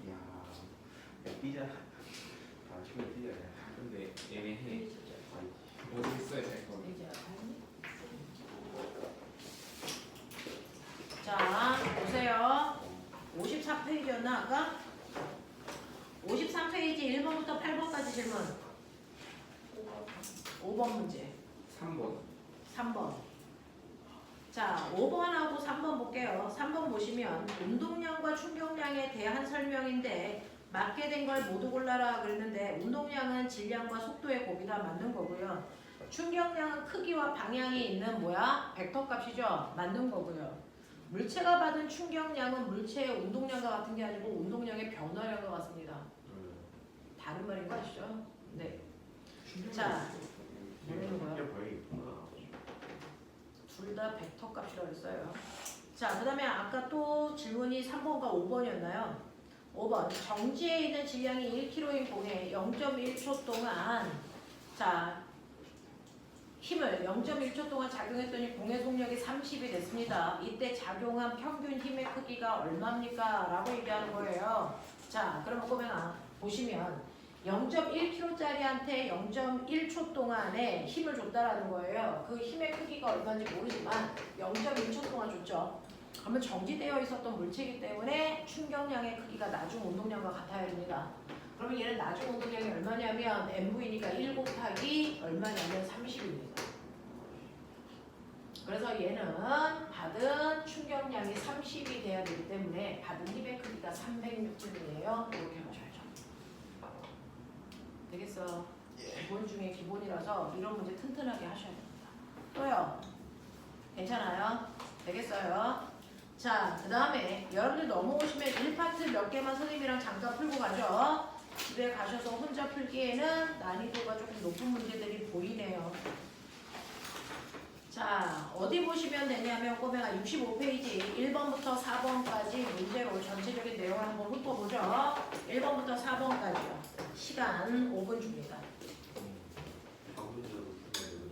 이야 삐자 다 치면 삐자 근데 애매해. 페이지죠. 어디 있어야 될 거? 페이지 앞에. 자, 보세요. 54페이지였나 아까? 53페이지 1번부터 8번까지 질문. 5번 문제. 3번. 3번. 자, 5번하고 3번 볼게요. 3번 보시면 운동량과 충격량에 대한 설명인데 맞게 된 걸 모두 골라라 그랬는데 운동량은 질량과 속도의 곱이다 맞는 거고요. 충격량은 크기와 방향이 있는 뭐야? 벡터 값이죠. 맞는 거고요. 물체가 받은 충격량은 물체의 운동량과 같은 게 아니고 운동량의 변화량과 같습니다. 다른 말인 거 아시죠? 네. 자, 뭐라는 거야? 이게 보이겠구나. 둘 다 벡터 값이라고 했어요. 자, 그 다음에 아까 또 질문이 3번과 5번이었나요? 5번. 정지에 있는 질량이 1kg인 공에 0.1초 동안 자 힘을 0.1초 동안 작용했더니 공의 속력이 30이 됐습니다. 이때 작용한 평균 힘의 크기가 얼마입니까? 라고 얘기하는 거예요. 자, 그럼 보시면 0.1kg짜리한테 0.1초 동안에 힘을 줬다라는 거예요. 그 힘의 크기가 얼마인지 모르지만 0.1초 동안 줬죠. 그러면 정지되어 있었던 물체이기 때문에 충격량의 크기가 나중 운동량과 같아야 됩니다. 그러면 얘는 나중 운동량이 얼마냐면 MV니까 1 곱하기 얼마냐면 30입니다. 그래서 얘는 받은 충격량이 30이 돼야 되기 때문에 받은 힘의 크기가 306g이에요. 이렇게 가셔야죠. 되겠어. 기본 중에 기본이라서 이런 문제 튼튼하게 하셔야 됩니다. 또요. 괜찮아요? 되겠어요? 자, 그 다음에 여러분들 넘어오시면 1파트 몇 개만 선생님이랑 잠깐 풀고 가죠. 집에 가셔서 혼자 풀기에는 난이도가 조금 높은 문제들이 보이네요. 자, 어디 보시면 되냐면 꼬맹아 65페이지 1번부터 4번까지 문제로 전체적인 내용을 한번 훑어보죠. 1번부터 4번까지요. 시간 5분 줍니다. 방문제로 쓰는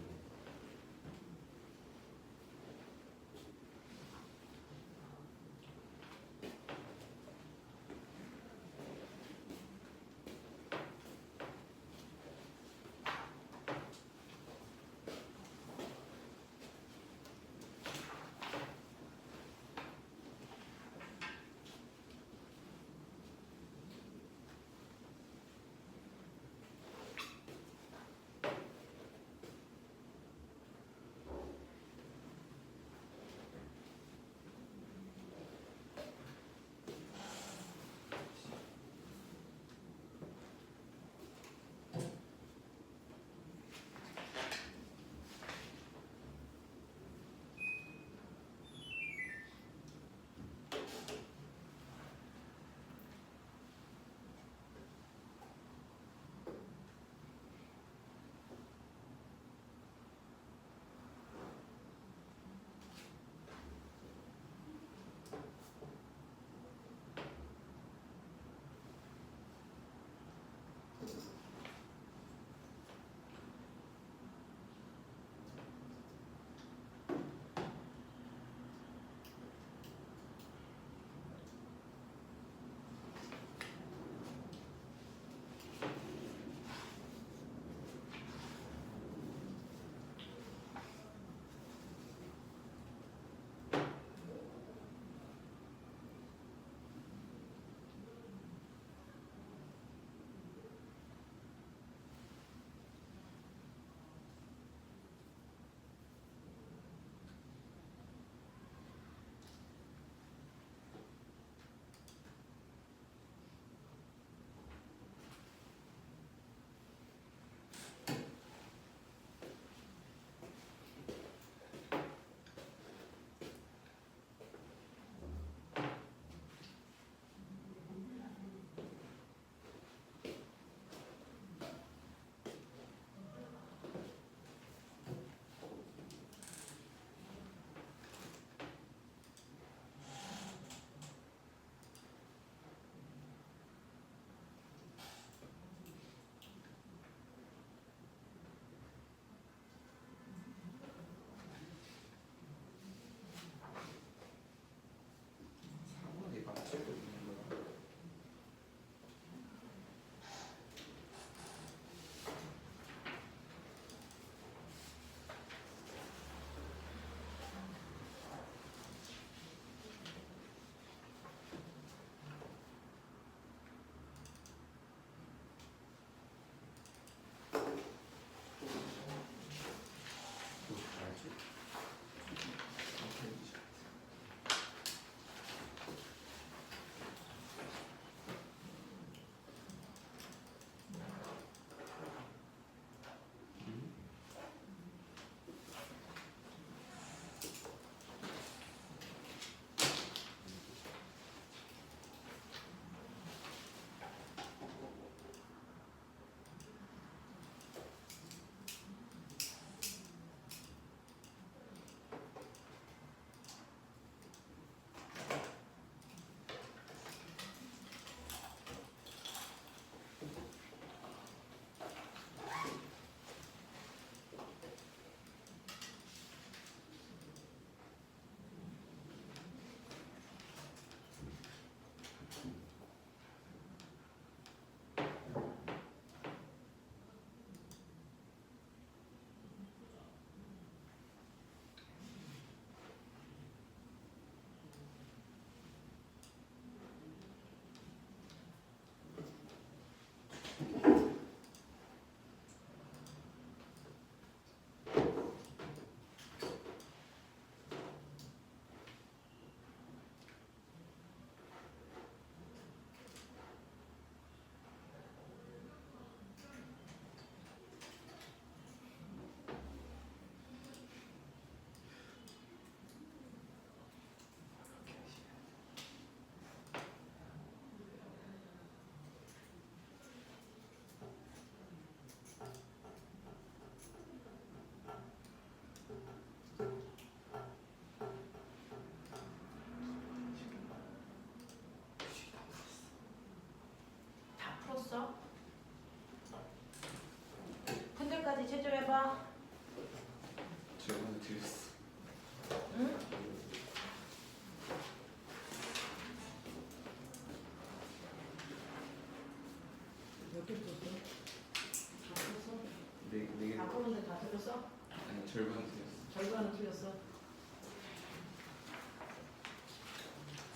틀렸어? 아니 절반 틀렸어. 절반은 틀렸어.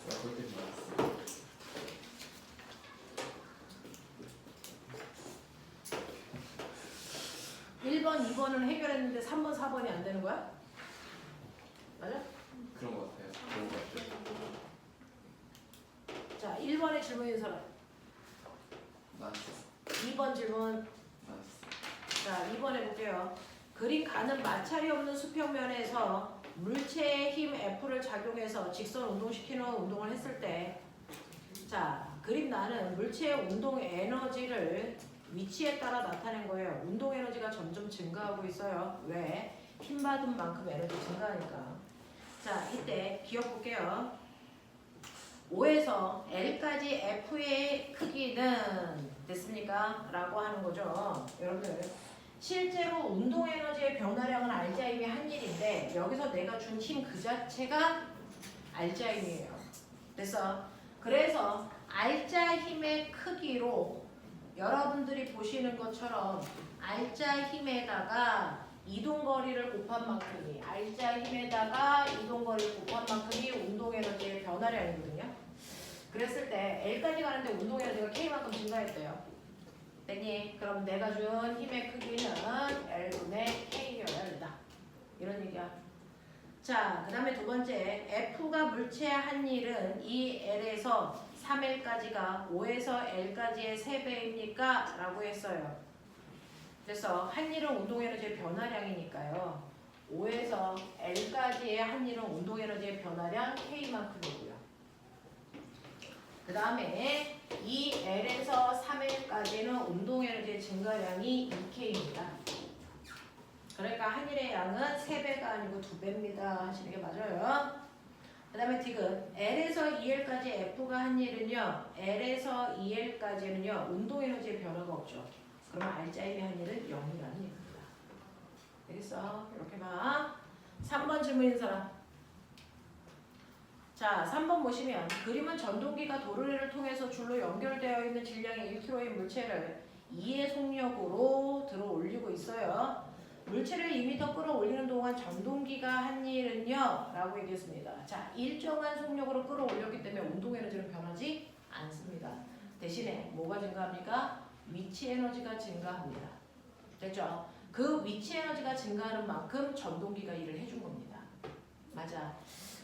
나 거기까지 맞았어. 1번, 2번은 해결했는데 3번, 4번이 안 되는 거야? 맞아? 그런 것 같아요. 그런 것 같아요. 자, 1번의 질문인 사람. 맞았어. 2번 질문. 맞았어. 자, 2번 해볼게요. 그림 가는 마찰이 없는 수평면에서 물체의 힘 F를 작용해서 직선 운동시키는 운동을 했을 때, 자, 그림 나는 물체의 운동 에너지를 위치에 따라 나타낸 거예요. 운동 에너지가 점점 증가하고 있어요. 왜? 힘 받은 만큼 에너지 증가하니까. 자, 이때 기억 볼게요. O에서 L까지 F의 크기는 됐습니까? 라고 하는 거죠. 여러분들 실제로 운동 에너지의 변화량은 알자임이 한 일인데 여기서 내가 준 힘 그 자체가 알자임이에요. 됐어? 그래서 알자 힘의 크기로 여러분들이 보시는 것처럼 알자 힘에다가 이동거리를 곱한 만큼이 알자 힘에다가 이동거리를 곱한 만큼이 운동 에너지의 변화량이거든요. 그랬을 때 L까지 가는데 운동 에너지가 K만큼 증가했대요. 됐니? 그럼 내가 준 힘의 크기는 L분의 K여야된다. 이런 얘기야. 자, 그 다음에 두 번째, F가 물체의 한 일은 이 L에서 3L까지가 5에서 L까지의 3배입니까? 라고 했어요. 그래서 한 일은 운동에너지의 변화량이니까요. 5에서 L까지의 한 일은 운동에너지의 변화량 K만큼이고요. 그 다음에 이 L에서 3L까지는 운동에너지의 증가량이 2K입니다. 그러니까 한 일의 양은 3배가 아니고 2배입니다. 하시는 게 맞아요. 그 다음에 디귿 L에서 2L까지 F가 한 일은요. L에서 2L까지는요. 운동에너지의 변화가 없죠. 그러면 알자임의 한 일은 0이라는 얘기입니다. 되겠어? 이렇게 봐. 3번 질문인 사람. 자, 3번 보시면 그림은 전동기가 도르래를 통해서 줄로 연결되어 있는 질량이 1kg인 물체를 2의 속력으로 들어 올리고 있어요. 물체를 2m 끌어올리는 동안 전동기가 한 일은요 라고 얘기했습니다. 자, 일정한 속력으로 끌어올렸기 때문에 운동에너지는 변하지 않습니다. 대신에 뭐가 증가합니까? 위치 에너지가 증가합니다. 됐죠? 그 위치 에너지가 증가하는 만큼 전동기가 일을 해준 겁니다. 맞아.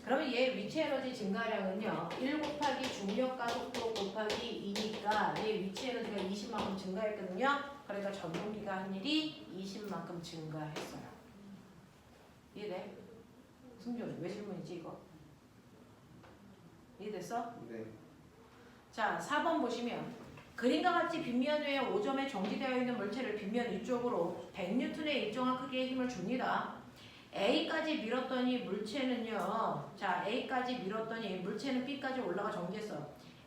그러면 얘 위치 에너지 증가량은요 1 곱하기 중력과 속도 곱하기 2니까 얘 위치 에너지가 20만큼 증가했거든요. 그러니까 전동기가 한 일이 20만큼 증가했어요. 이해돼? 승준 왜 질문이지 이거? 이해됐어? 네. 자, 4번 보시면 그림과 같이 빗면 위에 5점에 정지되어 있는 물체를 빗면 위쪽으로 100N의 일정한 크기의 힘을 줍니다. A까지 밀었더니 물체는요. 자, A까지 밀었더니 물체는 B까지 올라가 정지했어.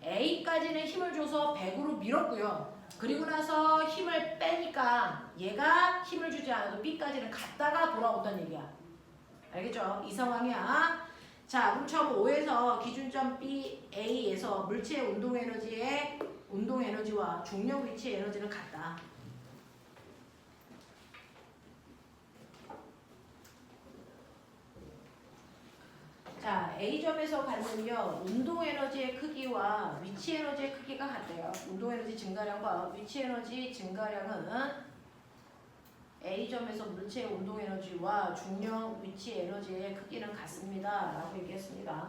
A까지는 힘을 줘서 100으로 밀었고요. 그리고 나서 힘을 빼니까 얘가 힘을 주지 않아도 B까지는 갔다가 돌아온다는 얘기야. 알겠죠? 이 상황이야. 자, 그럼 처음 5에서 기준점 B, A에서 물체의 운동 에너지와 중력 위치의 에너지는 같다. 자, A점에서 갖는요 운동 에너지의 크기와 위치 에너지의 크기가 같대요. 운동 에너지 증가량과 위치 에너지 증가량은 A점에서 물체의 운동 에너지와 중력 위치 에너지의 크기는 같습니다. 라고 얘기했습니다.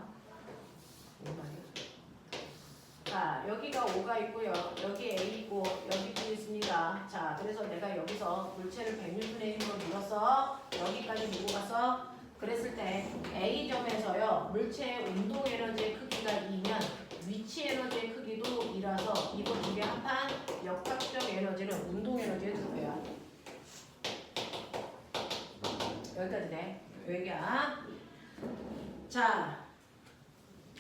자, 여기가 O가 있고요. 여기 A이고 여기 B 있습니다. 자, 그래서 내가 여기서 물체를 100N의 힘으로 밀었어. 여기까지 밀고 갔어. 그랬을 때 A점에서요. 물체의 운동 에너지의 크기가 2면 위치 에너지의 크기도 2라서 이거 두 개 합한 역학적 에너지는 운동 에너지의 2배야. 여기까지 돼. 여기야. 자,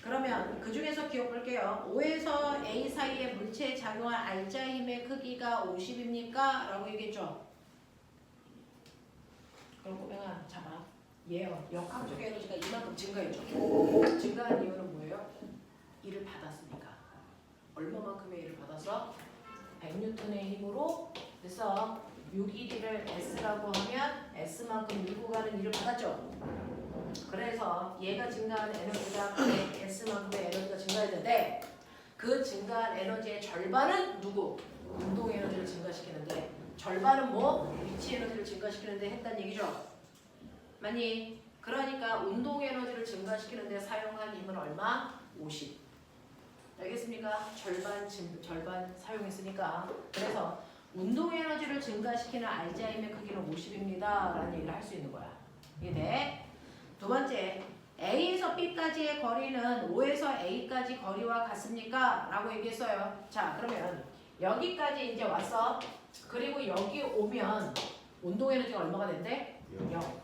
그러면 그 중에서 기억 볼게요. 5에서 A 사이의 물체에 작용한 알자 힘의 크기가 50입니까? 라고 얘기했죠. 그럼 꼬맹아 잡아. 얘요. 역학적 에너지가 이만큼 증가했죠. 증가한 이유는 뭐예요? 일을 받았으니까. 얼마만큼의 일을 받았어? 100N의 힘으로. 그래서 6일을 S라고 하면 S만큼 밀고 가는 일을 받았죠. 그래서 얘가 증가하는 에너지가 S만큼의 에너지가 증가했는데 그 증가한 에너지의 절반은 누구? 운동 에너지를 증가시키는데 절반은 뭐? 위치 에너지를 증가시키는데 했단 얘기죠. 맞니? 그러니까 운동 에너지를 증가시키는데 사용한 힘은 얼마? 50. 알겠습니까? 절반 사용했으니까. 그래서 운동 에너지를 증가시키는 RGI 힘의 크기는 50입니다. 라는 얘기를 할 수 있는 거야. 이해돼? 두 번째, A에서 B까지의 거리는 O에서 A까지 거리와 같습니까? 라고 얘기했어요. 자, 그러면 여기까지 이제 왔어. 그리고 여기 오면 운동 에너지가 얼마가 된대? 0.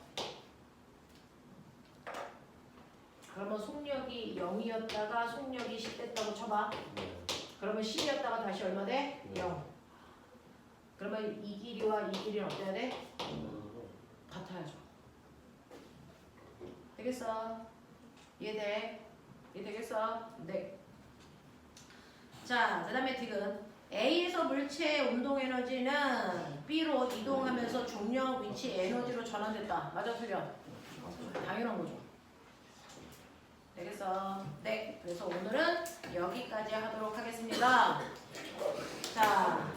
그러면 속력이 0이었다가 속력이 10 됐다고 쳐봐. 그러면 10이었다가 다시 얼마 돼? 0. 그러면 이 길이와 이 길이는 어때야 돼? 같아야죠. 되겠어? 이해돼? 이해되겠어? 네. 자, 그 다음에 디귿. A에서 물체의 운동 에너지는 B로 이동하면서 중력, 위치, 에너지로 전환됐다. 맞아, 틀려? 당연한 거죠. 되겠어? 네. 그래서 오늘은 여기까지 하도록 하겠습니다. 자,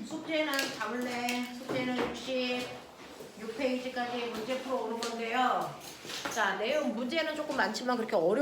숙제는 가볼래? 숙제는 66페이지까지 문제 풀어 오는 건데요. 자, 내용 문제는 조금 많지만 그렇게 어려워.